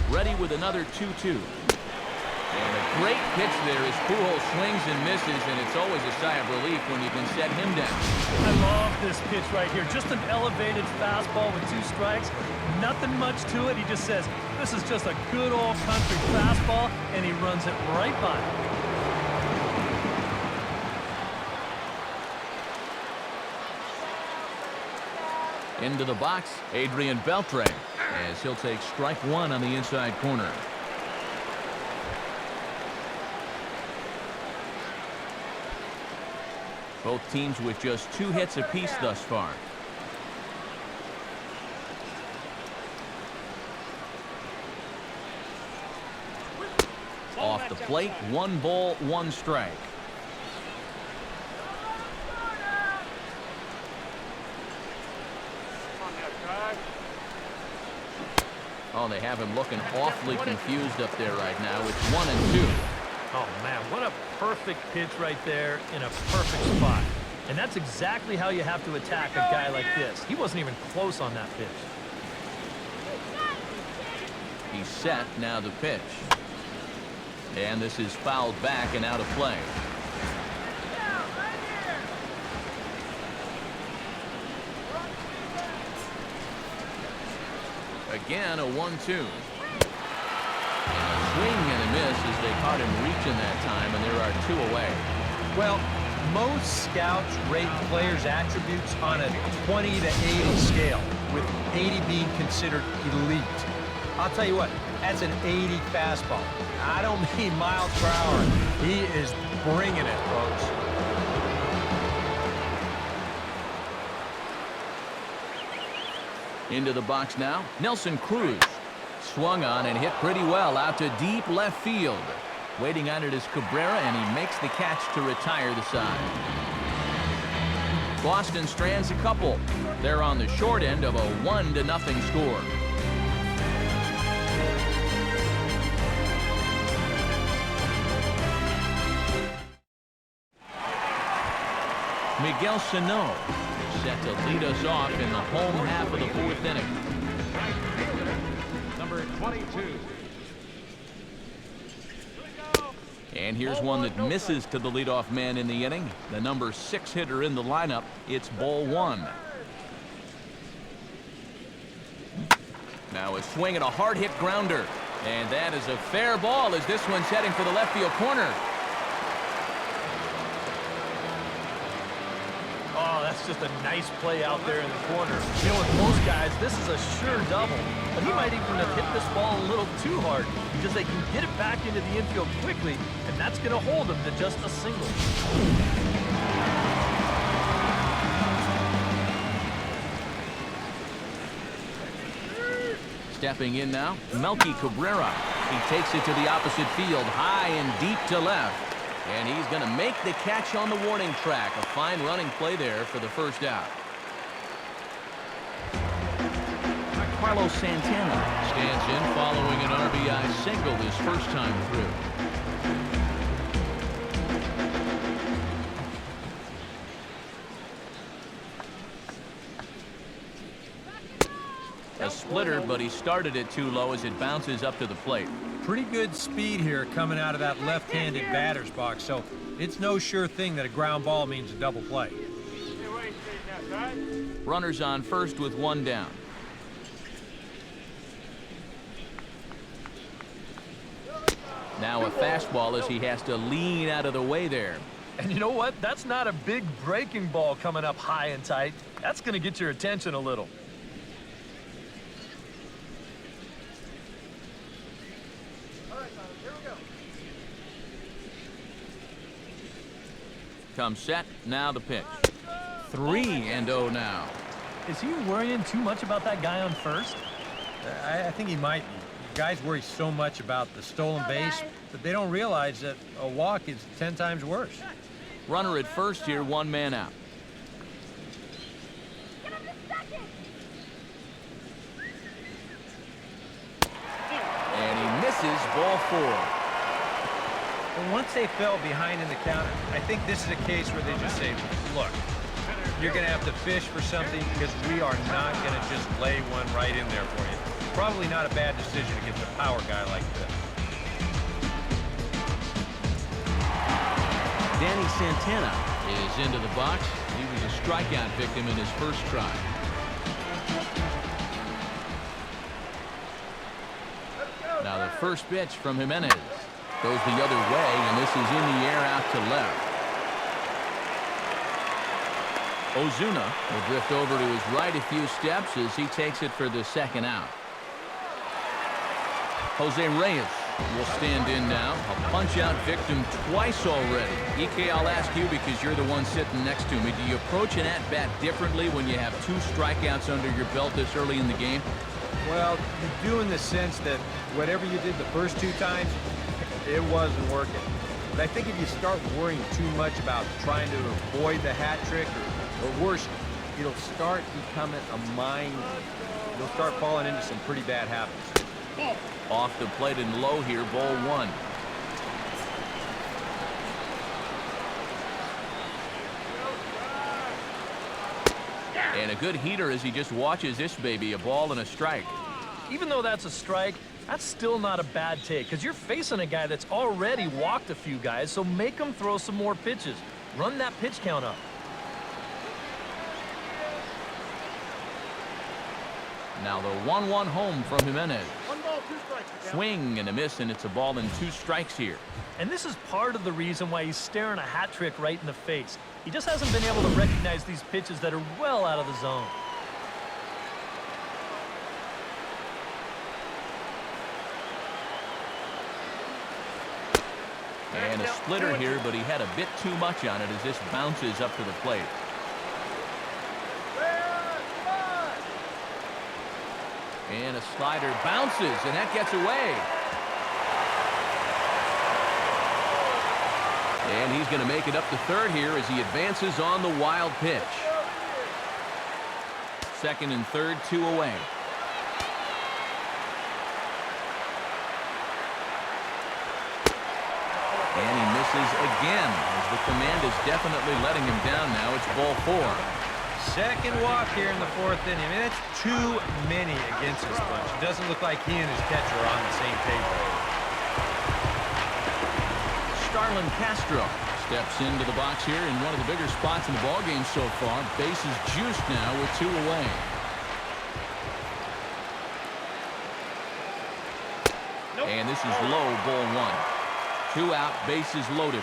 Ready with another 2-2. And a great pitch there as Pujols swings and misses, and it's always a sigh of relief when you can set him down. I love this pitch right here. Just an elevated fastball with 2 strikes. Nothing much to it. He just says, this is just a good old country fastball, and he runs it right by him. Into the box, Adrian Beltre, as he'll take strike 1 on the inside corner. Both teams with just 2 hits apiece thus far. Off the plate, 1 ball, 1 strike. Oh, they have him looking awfully confused up there right now. It's 1-2. Oh, man, what a perfect pitch right there in a perfect spot. And that's exactly how you have to attack a guy like this. He wasn't even close on that pitch. He's set, now the pitch. And this is fouled back and out of play. Again, a 1-2. Swing and a miss as they caught him reaching that time, and there are 2 away. Well, most scouts rate players' attributes on a 20 to 80 scale, with 80 being considered elite. I'll tell you what, that's an 80 fastball. I don't mean miles per hour. He is bringing it, folks. Into the box now, Nelson Cruz. Swung on and hit pretty well out to deep left field. Waiting on it is Cabrera, and he makes the catch to retire the side. Boston strands a couple. They're on the short end of a 1-0 score. Miguel Sano is set to lead us off in the home half of the 4th inning. Number 22. And here's one that misses to the leadoff man in the inning. The number 6 hitter in the lineup. It's ball 1. Now a swing and a hard hit grounder. And that is a fair ball as this one's heading for the left field corner. Oh, that's just a nice play out there in the corner. You know, with most guys, this is a sure double. But he might even have hit this ball a little too hard because they can get it back into the infield quickly, and that's going to hold him to just a single. Stepping in now, Melky Cabrera. He takes it to the opposite field, high and deep to left. And he's going to make the catch on the warning track. A fine running play there for the first out. Carlos Santana stands in following an RBI single his first time through. A splitter, but he started it too low as it bounces up to the plate. Pretty good speed here coming out of that left-handed batter's box, so it's no sure thing that a ground ball means a double play. Runners on first with 1 down. Now a fastball as he has to lean out of the way there. And you know what? That's not a big breaking ball coming up high and tight. That's going to get your attention a little. Comes set, now the pitch. 3-0 now. Is he worrying too much about that guy on first? I think he might be. Guys worry so much about the stolen base, but they don't realize that a walk is 10 times worse. Runner at first here, 1 man out. And he misses ball 4. And once they fell behind in the counter, I think this is a case where they just say, look, you're going to have to fish for something because we are not going to just lay one right in there for you. Probably not a bad decision against a power guy like this. Danny Santana is into the box. He was a strikeout victim in his first try. Now the first pitch from Jimenez goes the other way, and this is in the air out to left. OZUNA will drift over to his right a few steps as he takes it for the second out. Jose Reyes will stand in now. A punch-out victim twice already. EK, I'll ask you because you're the one sitting next to me. Do you approach an at-bat differently when you have 2 strikeouts under your belt this early in the game? Well, you do in the sense that whatever you did the first 2 times, it wasn't working. But I think if you start worrying too much about trying to avoid the hat trick, or worse, it'll start becoming a mind. You'll start falling into some pretty bad habits. Off the plate and low here, ball 1. And a good heater as he just watches this baby, a ball and a strike. Even though that's a strike, that's still not a bad take because you're facing a guy that's already walked a few guys, so make him throw some more pitches. Run that pitch count up. Now the 1-1 home from Jimenez. 1 ball, 2 strikes. Swing and a miss, and it's a ball and 2 strikes here. And this is part of the reason why he's staring a hat trick right in the face. He just hasn't been able to recognize these pitches that are well out of the zone. And a splitter here, but he had a bit too much on it as this bounces up to the plate. And a slider bounces, and that gets away. And he's going to make it up to third here as he advances on the wild pitch. Second and third, 2 away. And he misses again as the command is definitely letting him down now. It's ball 4. Second walk here in the 4th inning. I mean, that's too many against this bunch. It doesn't look like he and his catcher are on the same page. Starlin Castro steps into the box here in one of the bigger spots in the ballgame so far. Bases juiced now with 2 away. And this is low, ball 1. 2 out, bases loaded.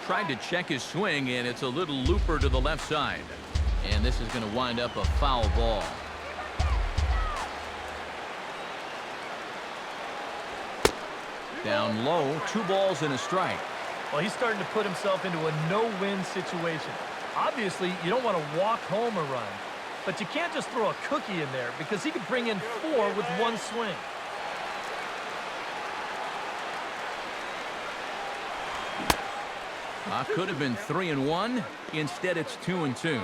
Tried to check his swing, and it's a little looper to the left side. And this is going to wind up a foul ball. Down low, 2 balls and a strike. Well, he's starting to put himself into a no-win situation. Obviously, you don't want to walk home a run, but you can't just throw a cookie in there because he could bring in 4 with 1 swing. Could have been 3-1. Instead, it's 2-2.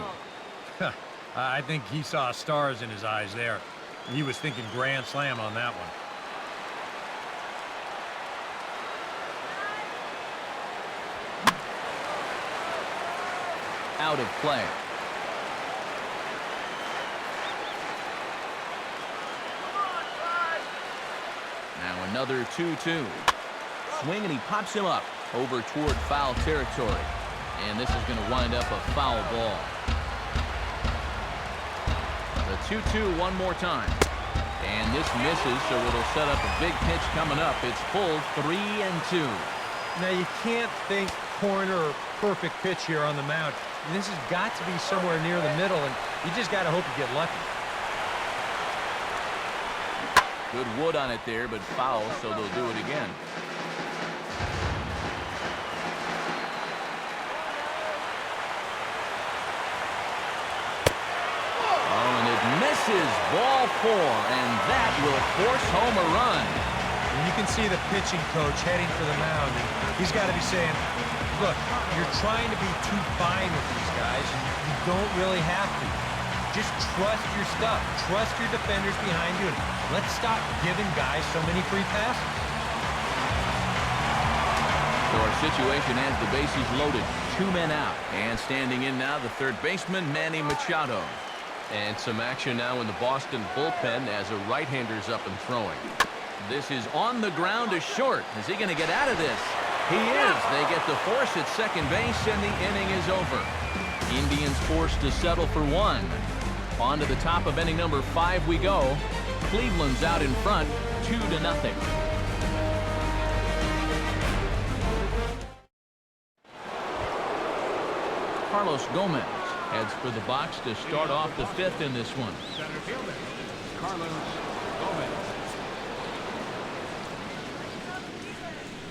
I think he saw stars in his eyes there. He was thinking grand slam on that one. Out of play. Now another 2-2. Swing, and he pops him up over toward foul territory. And this is going to wind up a foul ball. The 2-2 one more time. And this misses, so it'll set up a big pitch coming up. It's pulled 3-2. Now, you can't think corner or perfect pitch here on the mound. This has got to be somewhere near the middle, and you just got to hope you get lucky. Good wood on it there, but foul, so they'll do it again. Misses, ball 4, and that will force home a run. And you can see the pitching coach heading for the mound, and he's got to be saying, look, you're trying to be too fine with these guys, and you don't really have to. Just trust your stuff. Trust your defenders behind you. And let's stop giving guys so many free passes. So our situation has the bases loaded. 2 men out. And standing in now, the third baseman, Manny Machado. And some action now in the Boston bullpen as a right-hander's up and throwing. This is on the ground to short. Is he going to get out of this? He is. They get the force at second base, and the inning is over. Indians forced to settle for 1. On to the top of inning number 5 we go. Cleveland's out in front, 2-0. Carlos Gomez heads for the box to start off the 5th in this one. Center fielder, Carlos Gomez.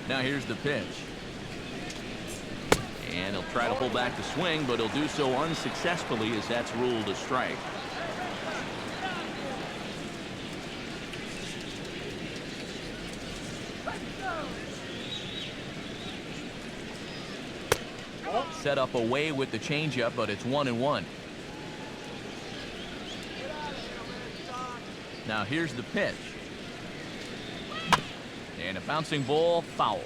Now here's the pitch. And he'll try to pull back the swing, but he'll do so unsuccessfully as that's ruled a strike. Set up away with the changeup, but it's 1-1. Now here's the pitch. And a bouncing ball, foul.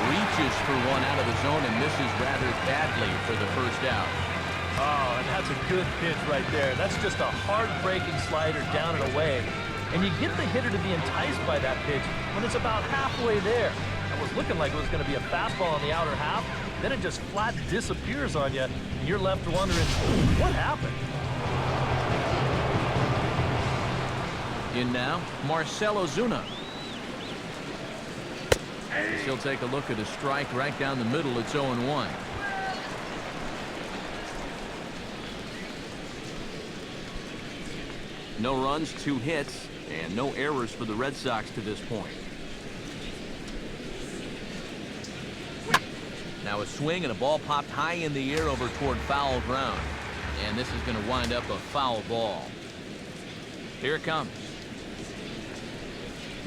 Reaches for one out of the zone and misses rather badly for the first out. Oh, and that's a good pitch right there. That's just a hard-breaking slider down and away. And you get the hitter to be enticed by that pitch when it's about halfway there. It was looking like it was going to be a fastball on the outer half. Then it just flat disappears on you, and you're left wondering, what happened? In now, Marcell Ozuna. He'll take a look at a strike right down the middle. It's 0-1. No runs, 2 hits, and no errors for the Red Sox to this point. Now a swing and a ball popped high in the air over toward foul ground. And this is going to wind up a foul ball. Here it comes.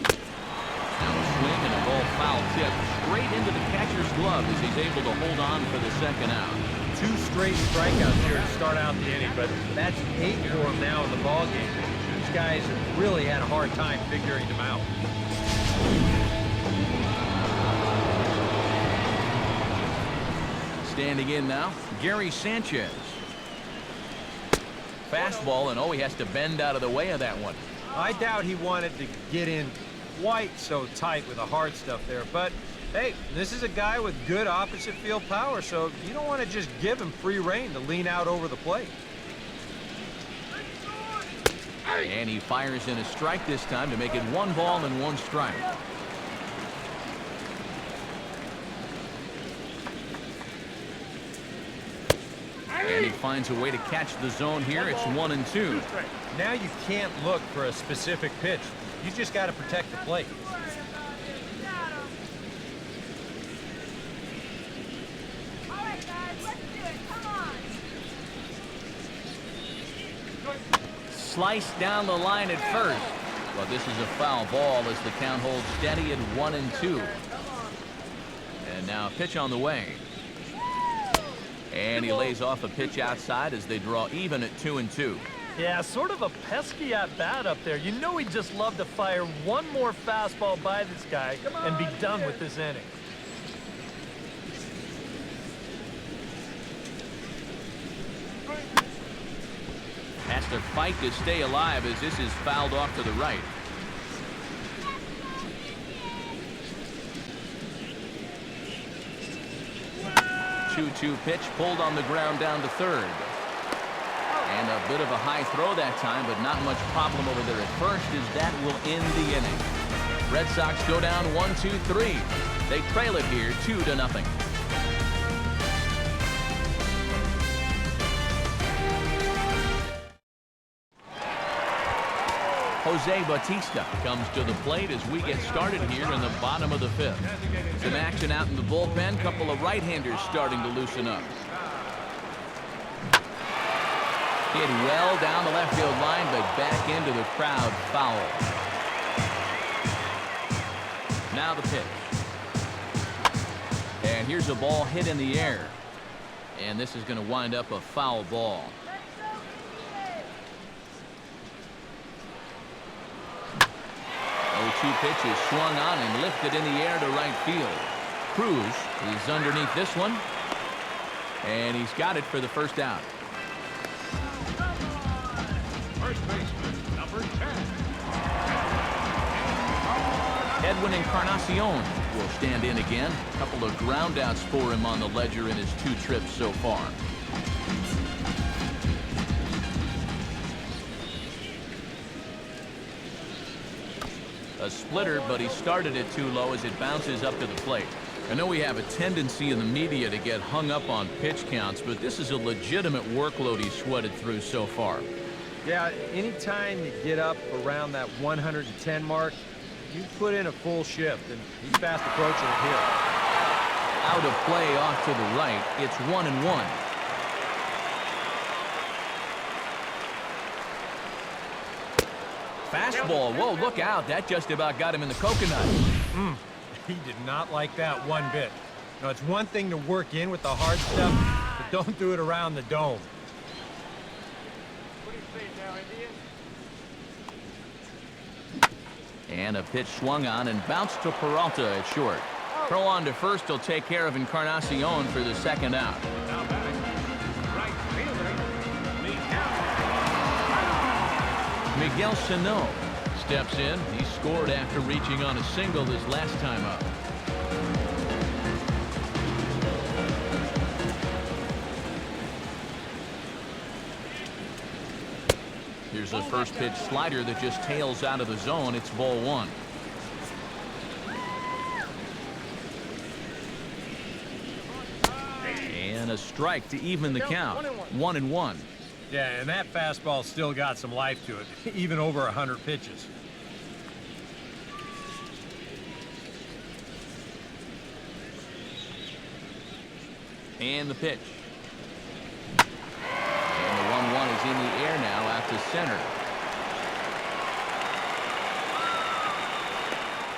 Now a swing and a ball foul tip straight into the catcher's glove as he's able to hold on for the second out. 2 straight strikeouts here to start out the inning, but that's 8 for him now in the ballgame. These guys have really had a hard time figuring them out. Standing in now, Gary Sanchez. Fastball, and oh, he has to bend out of the way of that one. I doubt he wanted to get in quite so tight with the hard stuff there, but hey, this is a guy with good opposite field power, so you don't want to just give him free rein to lean out over the plate. And he fires in a strike this time to make it 1 ball and 1 strike. And he finds a way to catch the zone here. It's 1-2. Now you can't look for a specific pitch. You just got to protect the plate. Sliced down the line at first. Well, this is a foul ball as the count holds steady at 1-2. And now a pitch on the way. And he lays off a pitch outside as they draw even at 2-2. Yeah, sort of a pesky at-bat up there. You know he'd just love to fire one more fastball by this guy and be done with this inning. Has to fight to stay alive as this is fouled off to the right. Two-2 pitch pulled on the ground down to third. And a bit of a high throw that time, but not much problem over there at first as that will end the inning. Red Sox go down 1-2-3. They trail it here 2-0. Jose Bautista comes to the plate as we get started here in the bottom of the 5th. Some action out in the bullpen. Couple of right-handers starting to loosen up. Hit well down the left field line, but back into the crowd foul. Now the pitch. And here's a ball hit in the air. And this is going to wind up a foul ball. The 0-2 pitch is swung on and lifted in the air to right field. Cruz is underneath this one. And he's got it for the first out. First baseman, number 10. Edwin Encarnacion will stand in again. A couple of groundouts for him on the ledger in his 2 trips so far. A splitter, but he started it too low as it bounces up to the plate. I know we have a tendency in the media to get hung up on pitch counts, but this is a legitimate workload he's sweated through so far. Yeah, anytime you get up around that 110 mark, you put in a full shift, and he's fast approaching it here. Out of play off to the right. It's 1-1. Fastball. Whoa, look out. That just about got him in the coconut. He did not like that one bit. Now, it's one thing to work in with the hard stuff, but don't do it around the dome. And a pitch swung on and bounced to Peralta at short. Throw on to first will take care of Encarnacion for the second out. Now batting, right fielder, Miguel Sano steps in. He scored after reaching on a single this last time up. Here's a first pitch slider that just tails out of the zone. It's ball 1. And a strike to even the count. 1-1. Yeah, and that fastball still got some life to it, even over 100 pitches. And the pitch. And the 1-1 is in the air now out to center.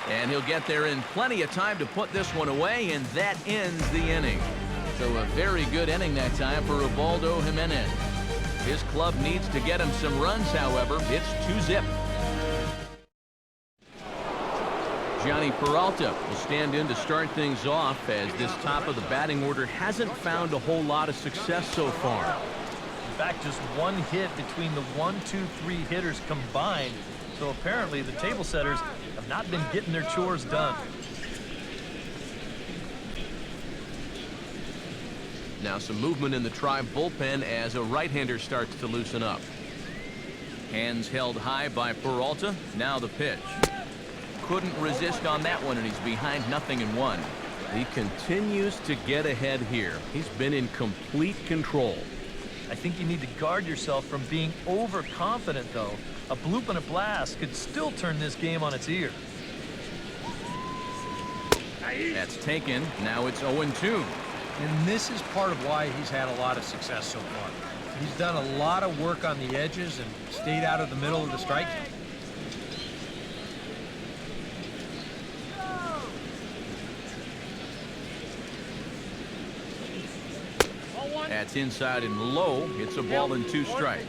And he'll get there in plenty of time to put this one away, and that ends the inning. So a very good inning that time for Ubaldo Jimenez. His club needs to get him some runs, however. It's 2-zip. Johnny Peralta will stand in to start things off, as this top of the batting order hasn't found a whole lot of success so far. In fact, just one hit between the 1, 2, 3 hitters combined. So apparently the table setters have not been getting their chores done. Now some movement in the Tribe bullpen as a right-hander starts to loosen up. Hands held high by Peralta. Now the pitch. Couldn't resist on that one, and he's behind 0-1. He continues to get ahead here. He's been in complete control. I think you need to guard yourself from being overconfident, though. A bloop and a blast could still turn this game on its ear. That's taken. Now it's 0-2. And this is part of why he's had a lot of success so far. He's done a lot of work on the edges and stayed out of the middle of the strike zone. That's inside and low. It's a ball and 2 strikes.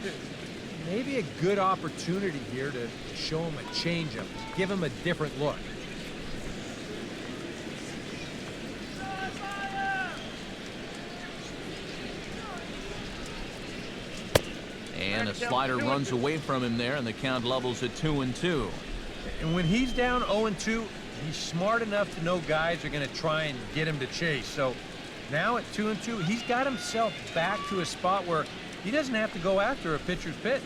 Maybe a good opportunity here to show him a changeup, give him a different look. And a slider runs away from him there, and the count levels at 2-2. And when he's down 0-2, he's smart enough to know guys are going to try and get him to chase. So now at 2-2, he's got himself back to a spot where he doesn't have to go after a pitcher's pitch.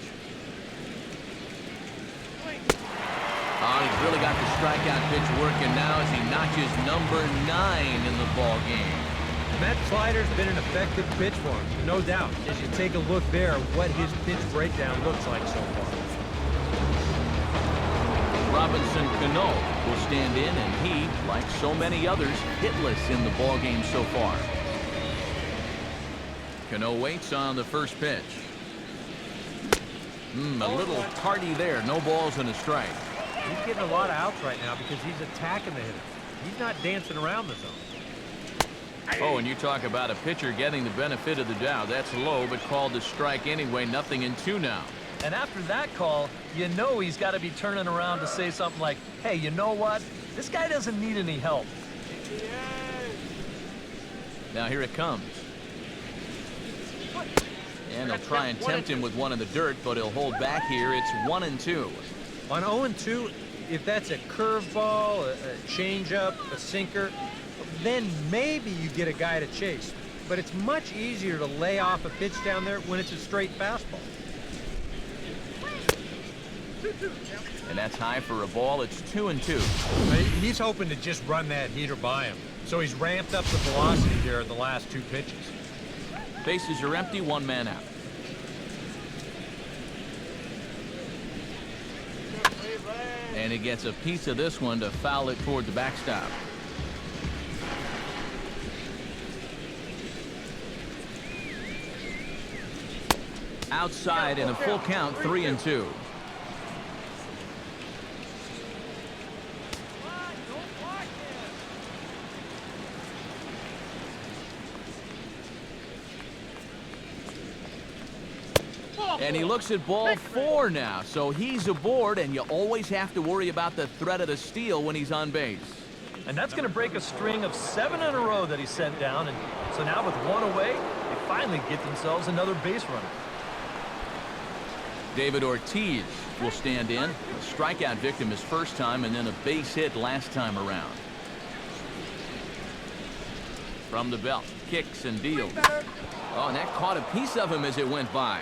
Oh, he's really got the strikeout pitch working now as he notches number 9 in the ball game. And that slider's been an effective pitch for him, no doubt, as you take a look there at what his pitch breakdown looks like so far. Robinson Cano will stand in, and he, like so many others, hitless in the ball game so far. Cano waits on the first pitch. A little tardy there. No balls and a strike. He's getting a lot of outs right now because he's attacking the hitter. He's not dancing around the zone. Oh, and you talk about a pitcher getting the benefit of the doubt. That's low, but called a strike anyway. 0-2 now. And after that call, you know he's got to be turning around to say something like, hey, you know what? This guy doesn't need any help. Now here it comes. And they'll try and tempt him with one in the dirt, but he'll hold back here. It's 1-2. On 0-2, if that's a curveball, a changeup, a sinker, then maybe you get a guy to chase. But it's much easier to lay off a pitch down there when it's a straight fastball. And that's high for a ball. It's 2-2. He's hoping to just run that heater by him. So he's ramped up the velocity there in the last 2 pitches. Bases are empty, 1 man out. And he gets a piece of this one to foul it toward the backstop. Outside in a full count, 3-2. And he looks at ball 4 now, so he's aboard, and you always have to worry about the threat of the steal when he's on base. And that's going to break a string of 7 in a row that he sent down. And so now with 1 away, they finally get themselves another base runner. David Ortiz will stand in. A strikeout victim his first time, and then a base hit last time around. From the belt, kicks and deals. Oh, and that caught a piece of him as it went by.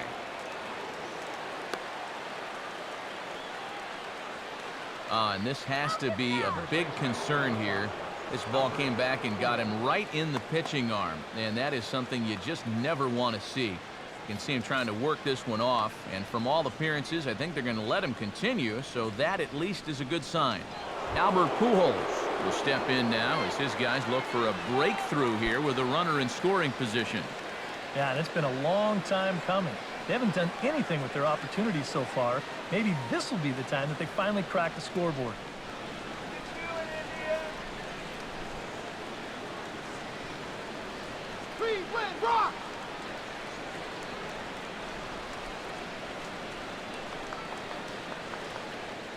And this has to be a big concern here. This ball came back and got him right in the pitching arm, and that is something you just never want to see. You can see him trying to work this one off, and from all appearances, I think they're going to let him continue, so that at least is a good sign. Albert Pujols will step in now as his guys look for a breakthrough here with a runner in scoring position. Yeah, and it's been a long time coming. They haven't done anything with their opportunities so far. Maybe this will be the time that they finally crack the scoreboard.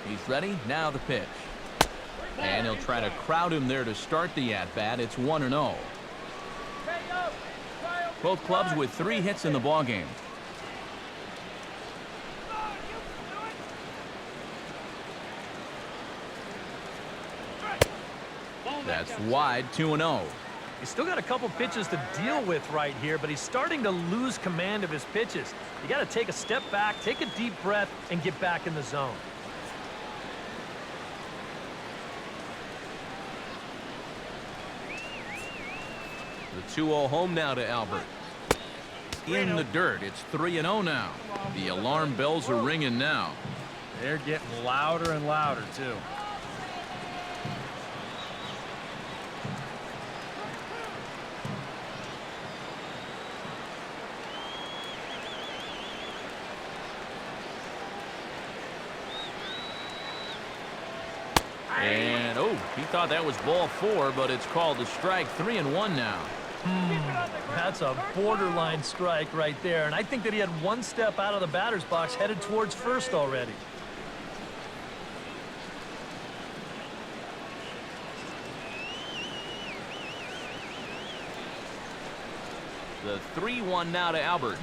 He's ready. Now the pitch. And he'll try to crowd him there to start the at-bat. It's 1-0. Both clubs with 3 hits in the ballgame. That's wide, 2-0. He's still got a couple pitches to deal with right here, but he's starting to lose command of his pitches. You got to take a step back, take a deep breath, and get back in the zone. The 2-0 home now to Albert. In the dirt, it's 3-0 now. The alarm bells are ringing now. They're getting louder and louder, too. And, oh, he thought that was ball 4, but it's called a strike. 3-1 now. That's a borderline strike right there, and I think that he had 1 step out of the batter's box headed towards first already. The 3-1 now to Albert.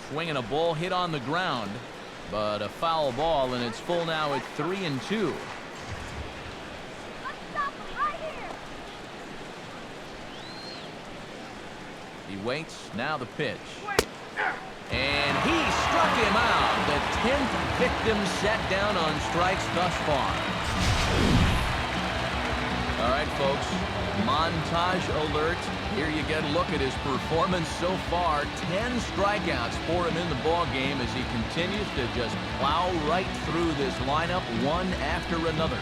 Swinging a ball hit on the ground, but a foul ball, and it's full now at 3-2. He waits, now the pitch. And he struck him out. The 10th victim set down on strikes thus far. All right, folks, montage alert. Here you get a look at his performance so far. 10 strikeouts for him in the ball game as he continues to just plow right through this lineup one after another.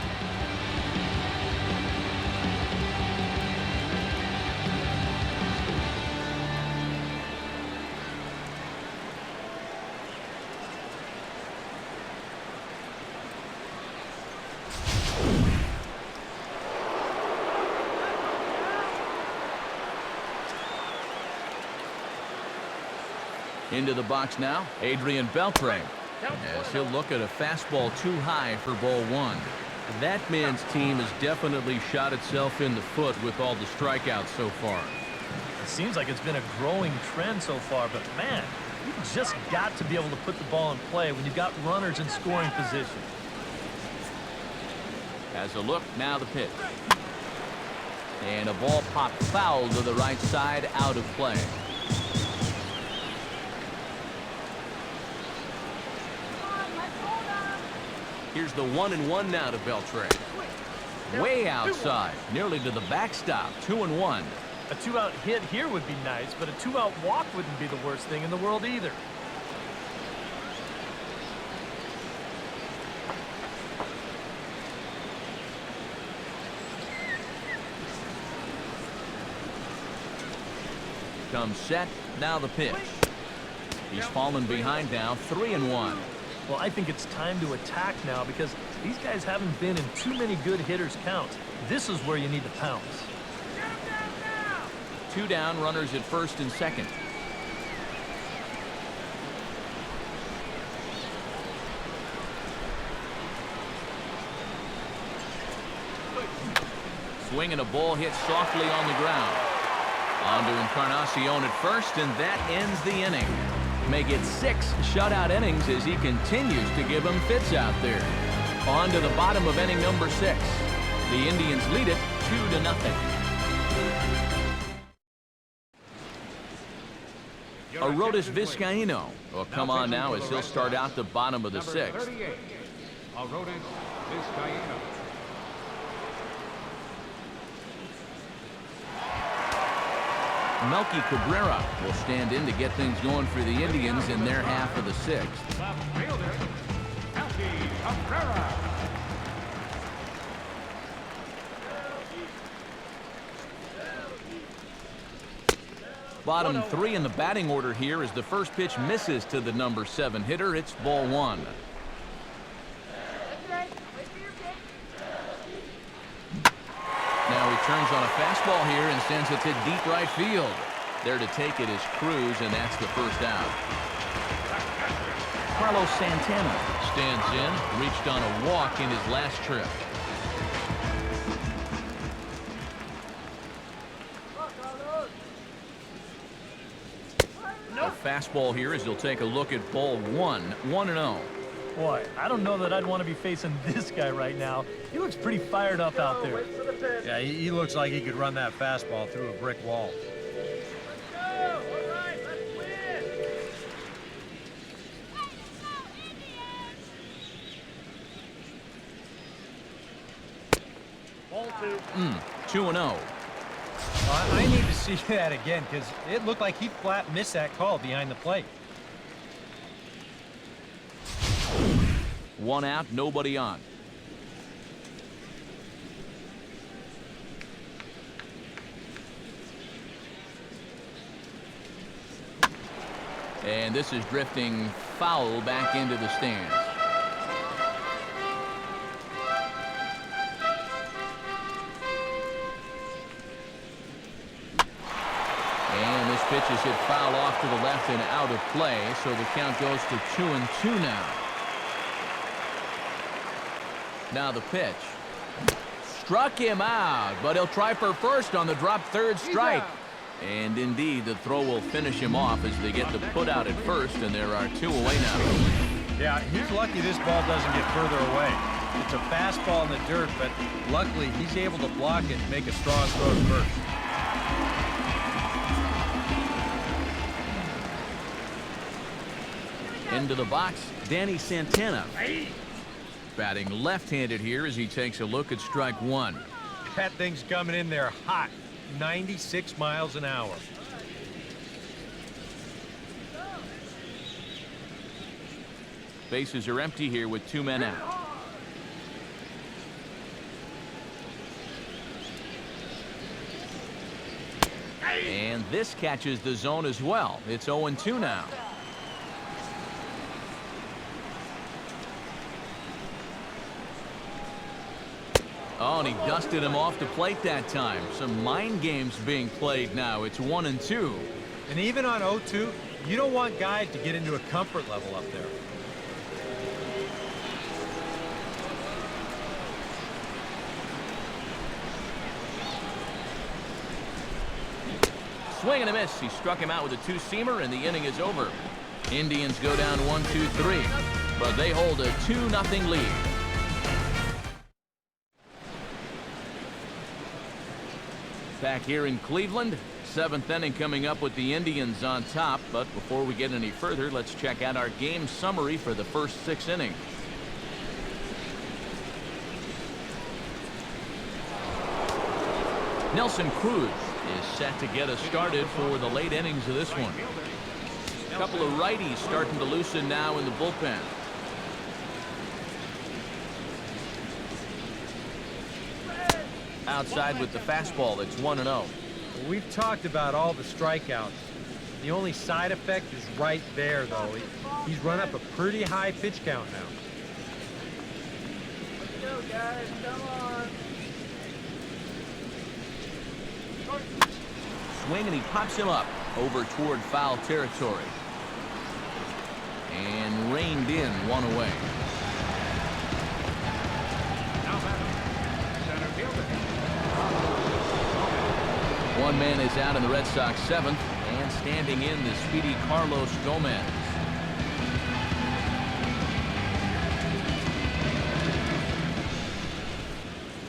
Into the box now, Adrian Beltre, as he'll look at a fastball too high for ball one. That man's team has definitely shot itself in the foot with all the strikeouts so far. It seems like it's been a growing trend so far, but man, you've just got to be able to put the ball in play when you've got runners in scoring position. As a look, now the pitch. And a ball popped foul to the right side, out of play. Here's the 1-1 now to Beltre. Way outside, nearly to the backstop, 2-1. A two-out hit here would be nice, but a two-out walk wouldn't be the worst thing in the world either. Comes set, now the pitch. He's fallen behind now, 3-1. Well, I think it's time to attack now because these guys haven't been in too many good hitters' counts. This is where you need to pounce. 2 down, runners at first and second. Swing and a ball hit softly on the ground. On to Encarnacion at first, and that ends the inning. Make it 6 shutout innings as he continues to give them fits out there. On to the bottom of inning number 6. The Indians lead it 2-0. Arodys Vizcaíno will come on now as he'll start out the bottom of the 6th. Arodys Vizcaíno. Melky Cabrera will stand in to get things going for the Indians in their half of the 6th. Left fielder, Melky Cabrera. Bottom 3 in the batting order here as the first pitch misses to the number 7 hitter. It's ball 1. Now he turns on a fastball here and sends it to deep right field. There to take it is Cruz, and that's the first out. Carlos Santana stands in, reached on a walk in his last trip. A fastball here as he'll take a look at ball 1, 1-0. Boy, I don't know that I'd want to be facing this guy right now. He looks pretty fired up out there. Yeah, he looks like he could run that fastball through a brick wall. Ball 2. 2-0. I need to see that again because it looked like he flat missed that call behind the plate. 1 out, nobody on. And this is drifting foul back into the stands. And this pitch is hit foul off to the left and out of play, so the count goes to 2-2 now. Now the pitch. Struck him out, but he'll try for first on the drop third strike. And indeed, the throw will finish him off as they get the put out at first, and there are 2 away now. Yeah, he's lucky this ball doesn't get further away. It's a fastball in the dirt, but luckily he's able to block it and make a strong throw to first. Into the box, Danny Santana. Batting left-handed here as he takes a look at strike 1. That thing's coming in there hot, 96 miles an hour. Bases are empty here with 2 men out. And this catches the zone as well. It's 0-2 now. Oh, and he dusted him off the plate that time. Some mind games being played now. It's 1-2. And even on 0-2, You don't want guys to get into a comfort level up there. Swing and a miss. He struck him out with a two-seamer, and the inning is over. Indians go down 1-2-3, but they hold a 2-0 lead. Back here in Cleveland, 7th inning coming up with the Indians on top. But before we get any further, let's check out our game summary for the first 6 innings. Nelson Cruz is set to get us started for the late innings of this one. A couple of righties starting to loosen now in the bullpen. Outside with the fastball, it's 1-0. We've talked about all the strikeouts. The only side effect is right there, though. He's run up a pretty high pitch count now. Let's go, guys. Come on. Swing, and he pops him up over toward foul territory. And reined in, 1 away. Now batting, center fielder. One man is out in the Red Sox 7th, and standing in the speedy Carlos Gomez.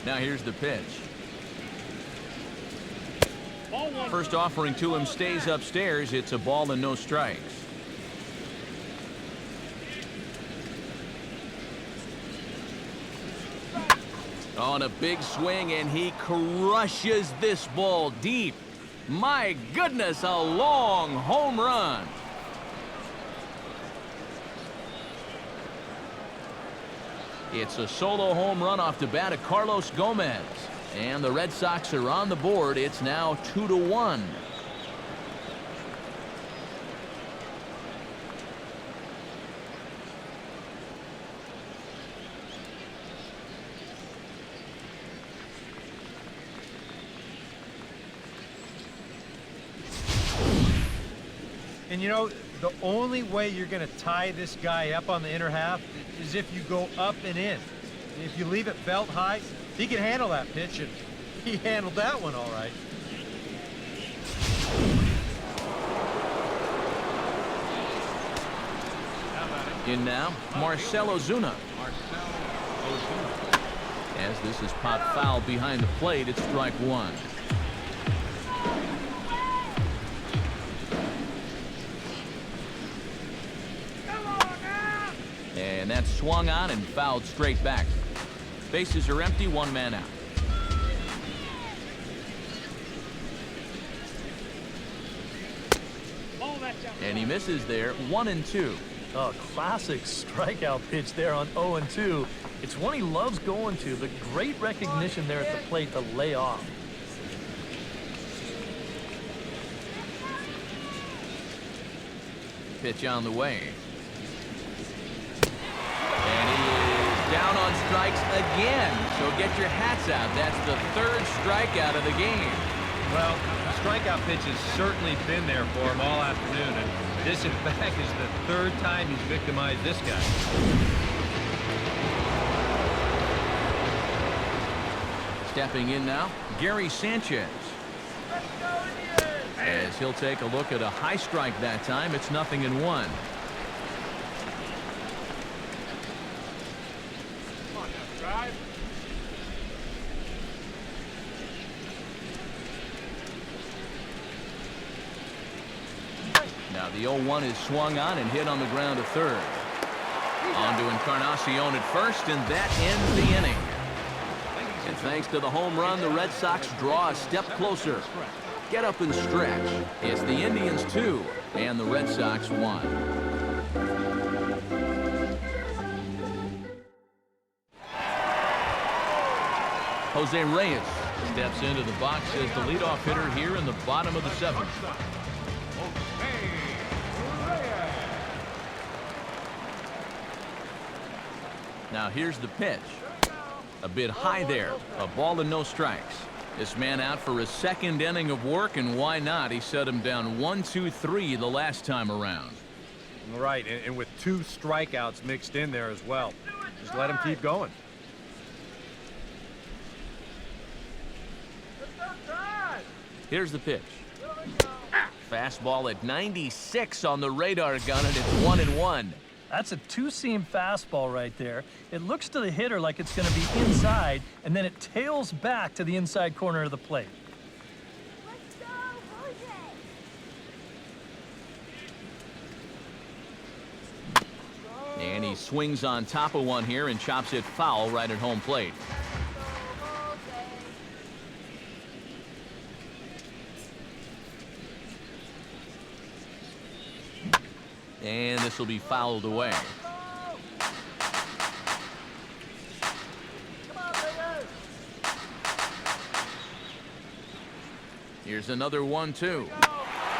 Now here's the pitch. First offering to him stays upstairs. It's a ball and no strikes. On a big swing, and he crushes this ball deep. My goodness, a long home run. It's a solo home run off the bat of Carlos Gomez. And the Red Sox are on the board. It's now 2-1. And you know, the only way you're going to tie this guy up on the inner half is if you go up and in. If you leave it belt high, he can handle that pitch, and he handled that one all right. In now, Marcell Ozuna. As this is popped foul behind the plate, it's strike 1. And that's swung on and fouled straight back. Bases are empty, 1 man out. And he misses there, 1-2. A classic strikeout pitch there on 0-2. It's one he loves going to, but great recognition there at the plate to lay off. Pitch on the way. And he is down on strikes again. So get your hats out. That's the 3rd strikeout of the game. Well, the strikeout pitch has certainly been there for him all afternoon, and this, in fact, is the 3rd time he's victimized this guy. Stepping in now, Gary Sanchez. As he'll take a look at a high strike that time, it's 0-1. Now the 0-1 is swung on and hit on the ground to 3rd. On to Encarnacion at first, and that ends the inning. And thanks to the home run, the Red Sox draw a step closer. Get up and stretch. It's the Indians 2 and the Red Sox 1. Jose Reyes steps into the box as the leadoff hitter here in the bottom of the 7th. Now here's the pitch. A bit high there. A ball and no strikes. This man out for a second inning of work, and why not? He set him down 1-2-3 the last time around. Right, and with 2 strikeouts mixed in there as well. Just let him keep going. Here's the pitch. Fastball at 96 on the radar gun, and it's 1-1. That's a two-seam fastball right there. It looks to the hitter like it's going to be inside, and then it tails back to the inside corner of the plate. Let's go, Jose! And he swings on top of one here and chops it foul right at home plate. And this will be fouled away. Here's another 1-2.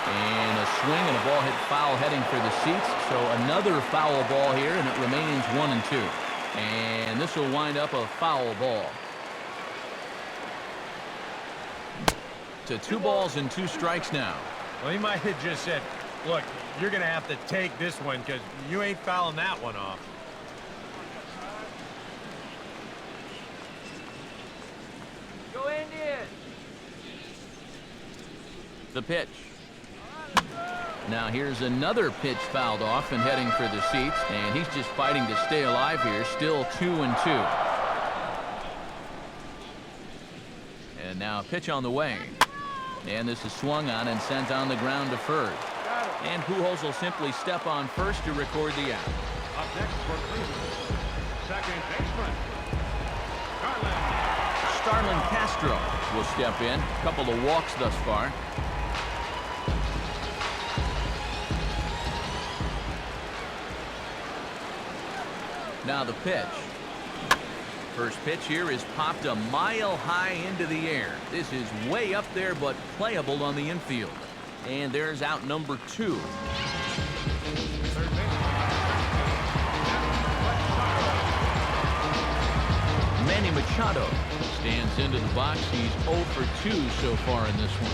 And a swing and a ball hit foul heading for the seats. So another foul ball here, and it remains 1-2. And this will wind up a foul ball. To 2 balls and 2 strikes now. Well, he might have just said, look, you're going to have to take this one because you ain't fouling that one off. Go Indians! The pitch. Now here's another pitch fouled off and heading for the seats, and he's just fighting to stay alive here. Still 2-2. And now a pitch on the way. And this is swung on and sent on the ground to first. And Pujols will simply step on first to record the out. Up next for Cruz, second baseman, Starlin Castro will step in. A couple of walks thus far. Now the pitch. First pitch here is popped a mile high into the air. This is way up there, but playable on the infield. And there's out number 2. Manny Machado stands into the box. He's 0 for 2 so far in this one.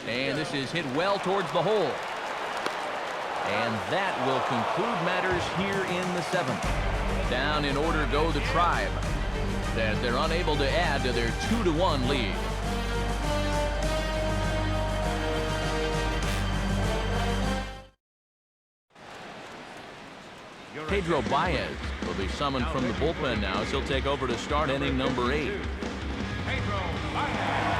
And this is hit well towards the hole. And that will conclude matters here in the 7th. Down in order go the Tribe, as they're unable to add to their 2-1 lead. Pedro Baez will be summoned from the bullpen now as he'll take over to start inning number 8. Pedro Baez.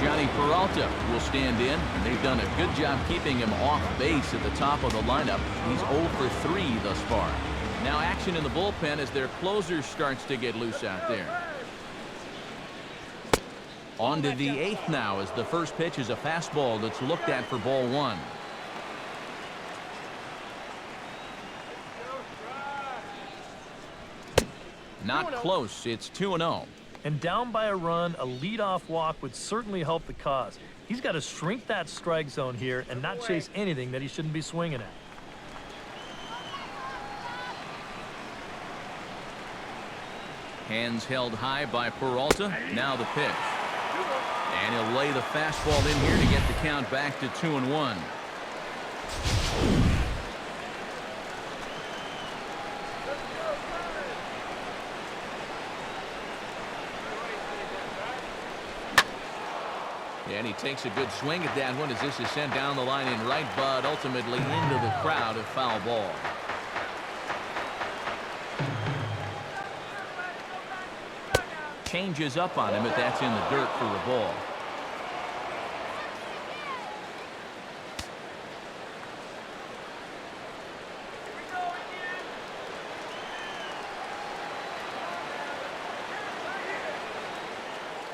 Johnny Peralta will stand in, and they've done a good job keeping him off base at the top of the lineup. He's 0 for 3 thus far. Now action in the bullpen as their closer starts to get loose out there. On to the 8th now as the first pitch is a fastball that's looked at for ball 1. Not close. It's 2-0. And down by a run, a leadoff walk would certainly help the cause. He's got to shrink that strike zone here and not chase anything that he shouldn't be swinging at. Hands held high by Peralta. Now the pitch. And he'll lay the fastball in here to get the count back to 2-1. And he takes a good swing at that one as this is sent down the line in right, but ultimately into the crowd, a foul ball. Changes up on him, but that's in the dirt for a ball.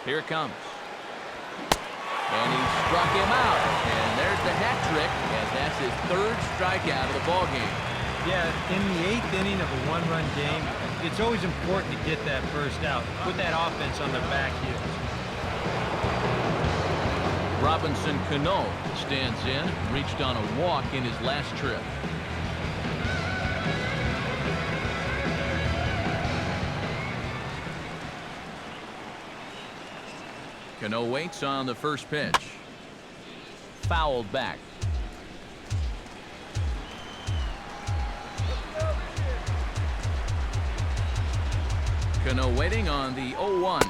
Here it comes. And he struck him out. And there's the hat trick, as that's his 3rd strikeout of the ballgame. Yeah, in the 8th inning of a 1-run game, it's always important to get that first out. Put that offense on their back heels. Robinson Cano stands in, reached on a walk in his last trip. Cano waits on the first pitch. Fouled back. Cano waiting on the 0-1.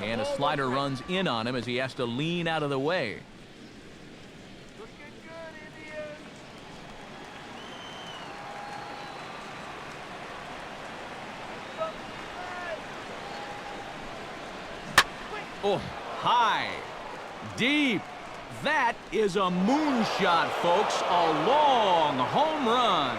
And a slider runs in on him as he has to lean out of the way. Oh, high, deep. That is a moonshot, folks. A long home run.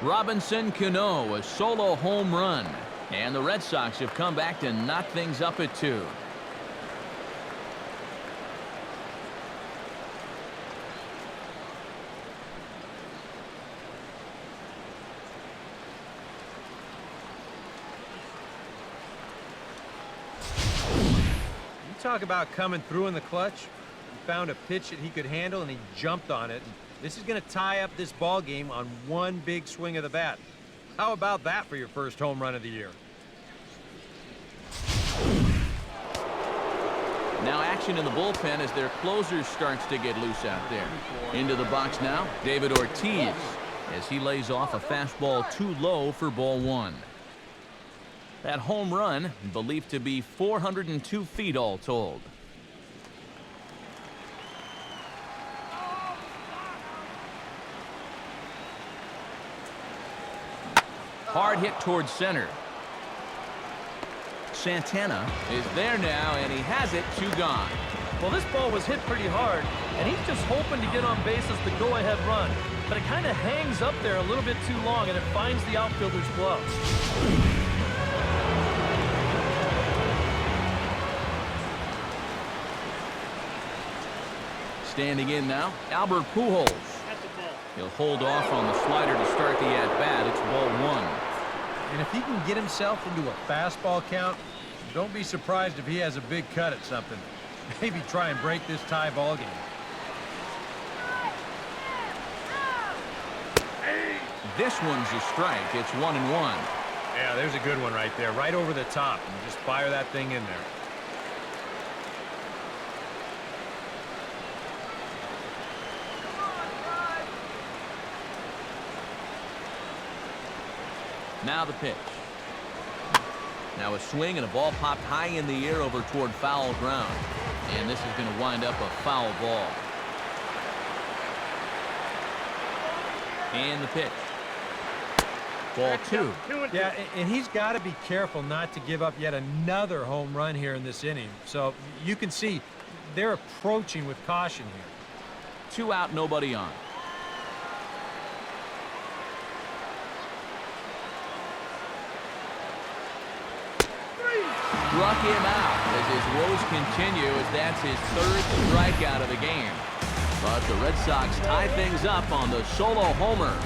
Robinson Cano, a solo home run. And the Red Sox have come back to knock things up at 2. Talk about coming through in the clutch. He found a pitch that he could handle and he jumped on it. This is going to tie up this ball game on one big swing of the bat. How about that for your first home run of the year? Now action in the bullpen as their closer starts to get loose out there. Into the box now, David Ortiz, as he lays off a fastball too low for ball 1. That home run believed to be 402 feet all told. Hard hit towards center. Santana is there now, and he has it, 2 gone. Well, this ball was hit pretty hard, and he's just hoping to get on base as the go-ahead run. But it kind of hangs up there a little bit too long, and it finds the outfielder's glove. Standing in now, Albert Pujols. He'll hold off on the slider to start the at-bat. It's ball 1. And if he can get himself into a fastball count, don't be surprised if he has a big cut at something. Maybe try and break this tie ball game. This one's a strike. It's 1-1. Yeah, there's a good one right there, right over the top. And just fire that thing in there. Now the pitch. Now a swing and a ball popped high in the air over toward foul ground. And this is going to wind up a foul ball. And the pitch. Ball 2. Yeah, and he's got to be careful not to give up yet another home run here in this inning. So you can see they're approaching with caution here. 2 out, nobody on. Struck him out as his woes continue, as that's his 3rd strikeout of the game. But the Red Sox tie things up on the solo homer.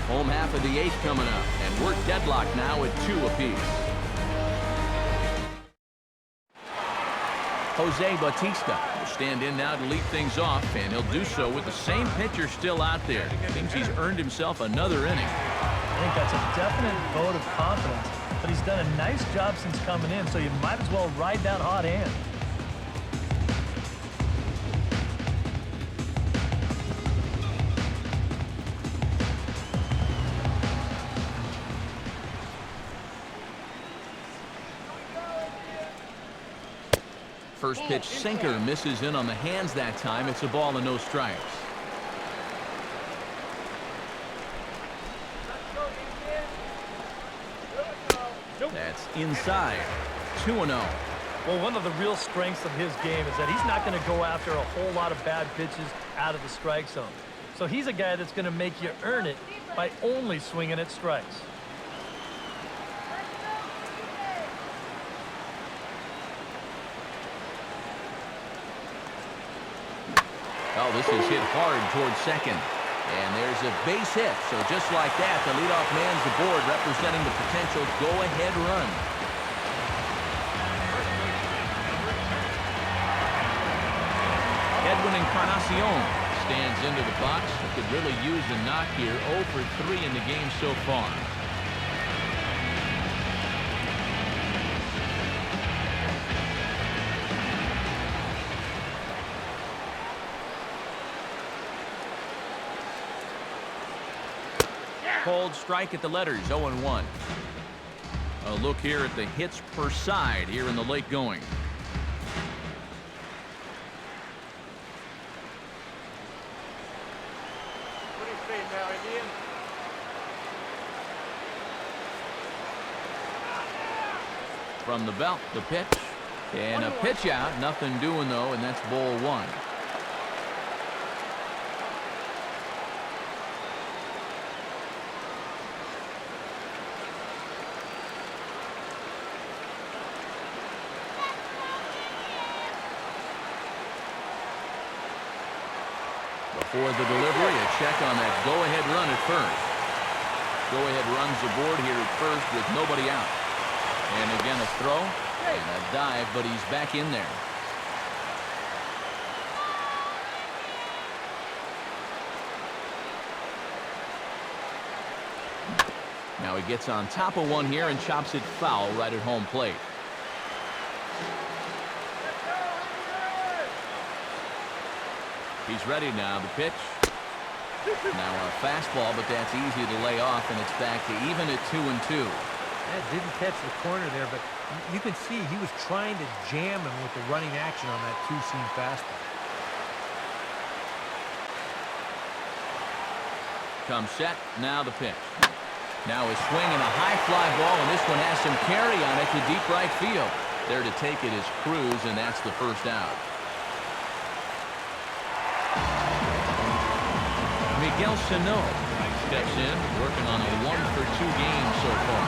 Home half of the 8th coming up, and we're deadlocked now at 2 apiece. Jose Bautista will stand in now to lead things off, and he'll do so with the same pitcher still out there. Seems he's earned himself another inning. I think that's a definite vote of confidence. But he's done a nice job since coming in, so you might as well ride that hot hand. First pitch sinker misses in on the hands that time. It's a ball and no strikes. That's inside. 2-0. Well, one of the real strengths of his game is that he's not going to go after a whole lot of bad pitches out of the strike zone. So he's a guy that's going to make you earn it by only swinging at strikes. Oh, this is hit hard towards second. And there's a base hit. So just like that, the leadoff man's aboard, representing the potential go-ahead run. Encarnacion stands into the box. Could really use a knock here. 0 for 3 in the game so far. Cold strike at the letters, 0-1. A look here at the hits per side here in the late going. What do you say now, Indian? From the belt, the pitch. And a pitch out. Nothing doing, though, and that's ball 1. For the delivery, a check on that go-ahead run at first. Go-ahead runs aboard here at first with nobody out. And again a throw and a dive, but he's back in there. Now he gets on top of one here and chops it foul right at home plate. He's ready now. The pitch. Now a fastball, but that's easy to lay off, and it's back to even at 2-2. That didn't catch the corner there, but you can see he was trying to jam him with the running action on that two-seam fastball. Comes set. Now the pitch. Now a swing and a high fly ball, and this one has some carry on it to deep right field. There to take it is Cruz, and that's the first out. Miguel Sano steps in, working on a 1-for-2 game so far.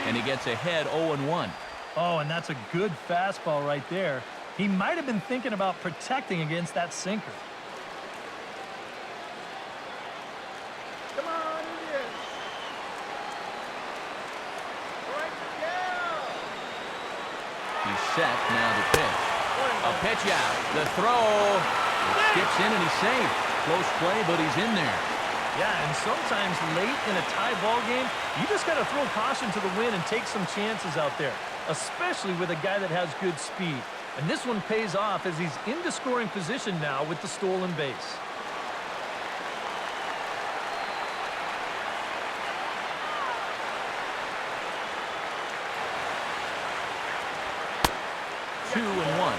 And he gets ahead 0-1. Oh, and that's a good fastball right there. He might have been thinking about protecting against that sinker. Come on, Indian. Strike down. He's set. Now the pitch. A pitch out. The throw. It skips in and he's safe. Close play, but he's in there. Yeah, and sometimes late in a tie ball game, you just got to throw caution to the wind and take some chances out there, especially with a guy that has good speed. And this one pays off as he's in the scoring position now with the stolen base. Two and one.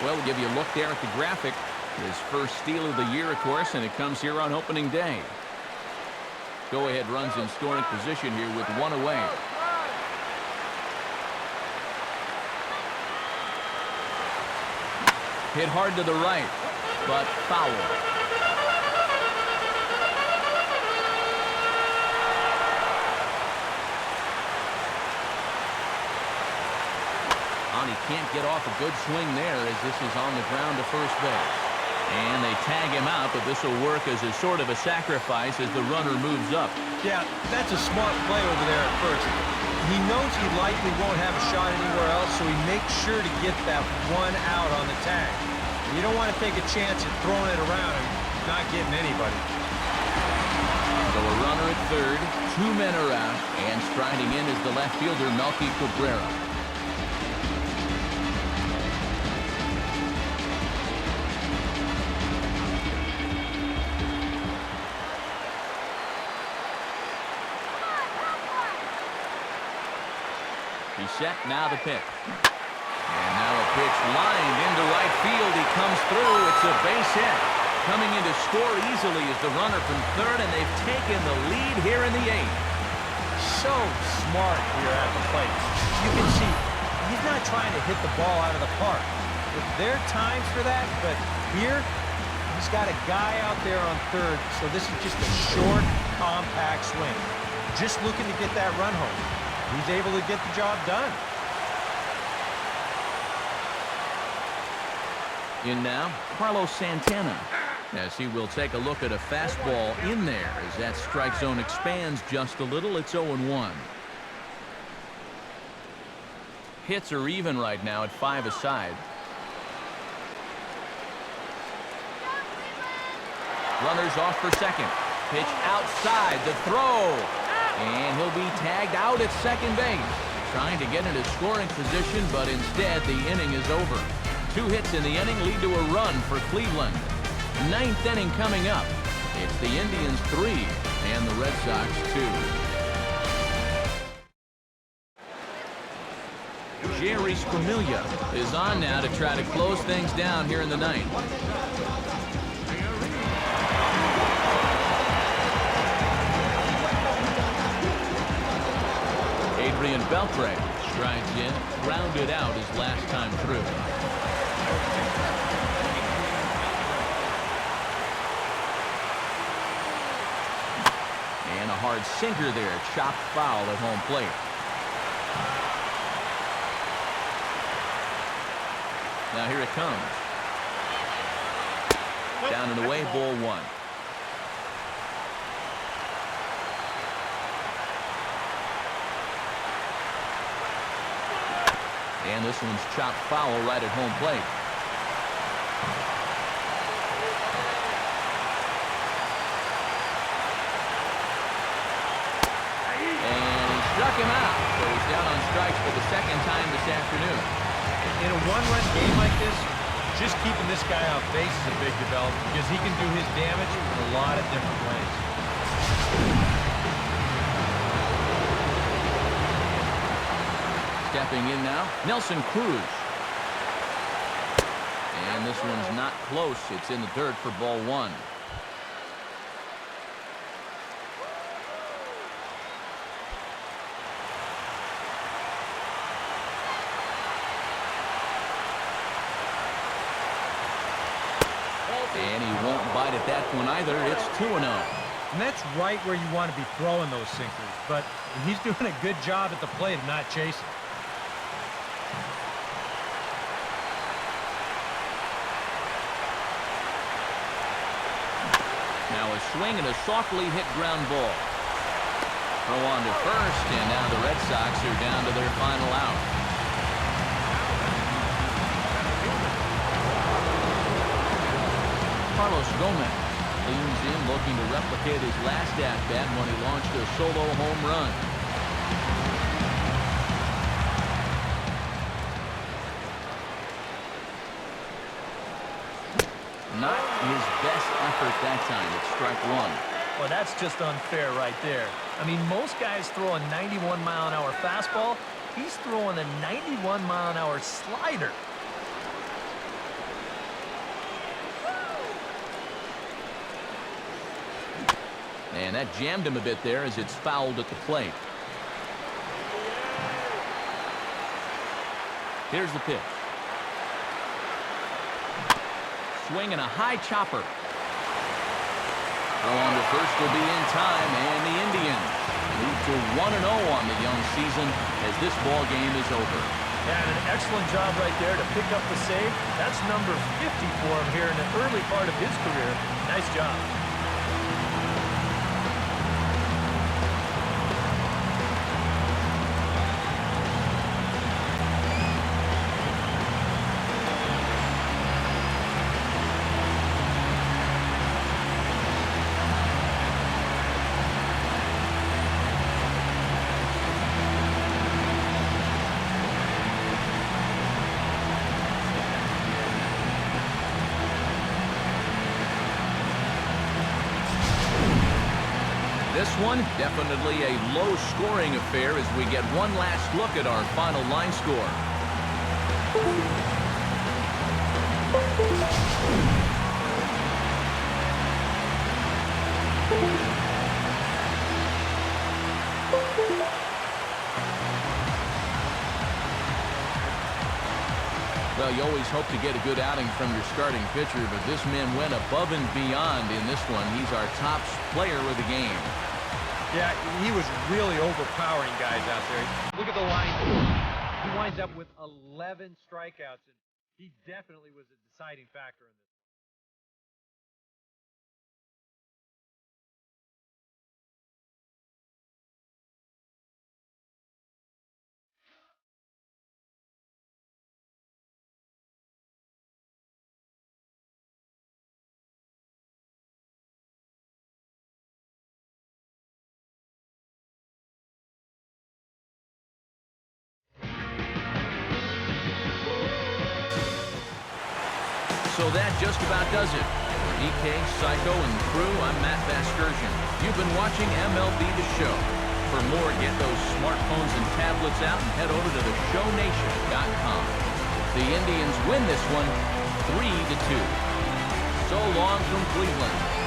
Well, we'll give you a look there at the graphic. His first steal of the year, of course, and it comes here on opening day. Go-ahead runs in scoring position here with one away. Hit hard to the right, but foul. He can't get off a good swing there as this is on the ground to first base. And they tag him out, but this will work as a sort of a sacrifice as the runner moves up. Yeah, that's a smart play over there at first. He knows he likely won't have a shot anywhere else, so he makes sure to get that one out on the tag. You don't want to take a chance at throwing it around and not getting anybody. So a runner at third, 2 men are out, and striding in is the left fielder, Melky Cabrera. Set, now the pitch. And now a pitch lined into right field. He comes through. It's a base hit. Coming in to score easily is the runner from third, and they've taken the lead here in the 8th. So smart here at the plate. You can see he's not trying to hit the ball out of the park. There are times for that, but here he's got a guy out there on third, so this is just a short, compact swing. Just looking to get that run home. He's able to get the job done. In now, Carlos Santana. As he will take a look at a fastball in there as that strike zone expands just a little. It's 0-1. Hits are even right now at 5 aside. Runners off for second. Pitch outside, the throw. And he'll be tagged out at second base. Trying to get into scoring position, but instead the inning is over. 2 hits in the inning lead to a run for Cleveland. 9th inning coming up. It's the Indians 3 and the Red Sox 2. Jerry Familia is on now to try to close things down here in the 9th. Beltre strides in, grounded out his last time through. And a hard sinker there, chopped foul at home plate. Now here it comes. Down and away, ball 1. And this one's chopped foul right at home plate. And he struck him out. So he's down on strikes for the second time this afternoon. In a one-run game like this, just keeping this guy off base is a big development because he can do his damage in a lot of different ways. Stepping in now, Nelson Cruz. And this one's not close. It's in the dirt for ball 1. And he won't bite at that one either. It's 2-0. And that's right where you want to be throwing those sinkers. But he's doing a good job at the plate of not chasing. Now a swing and a softly hit ground ball. Throw on to first, and now the Red Sox are down to their final out. Carlos Gomez leans in, looking to replicate his last at-bat when he launched a solo home run. Not his best effort that time. It's strike 1. Well, that's just unfair right there. I mean, most guys throw a 91-mile-an-hour fastball. He's throwing a 91-mile-an-hour slider. And that jammed him a bit there as it's fouled at the plate. Here's the pitch. Swing and a high chopper. Throw on to first will be in time, and the Indians move to 1-0 on the young season as this ball game is over. Yeah, and an excellent job right there to pick up the save. That's number 50 for him here in the early part of his career. Nice job. This one, definitely a low-scoring affair as we get one last look at our final line score. Well, you always hope to get a good outing from your starting pitcher, but this man went above and beyond in this one. He's our top player of the game. Yeah, he was really overpowering guys out there. Look at the line score. He winds up with 11 strikeouts, and he definitely was a deciding factor in this. So that just about does it. For EK, Psycho, and the crew, I'm Matt Vasgersian. You've been watching MLB The Show. For more, get those smartphones and tablets out and head over to theshownation.com. The Indians win this one 3-2. So long from Cleveland.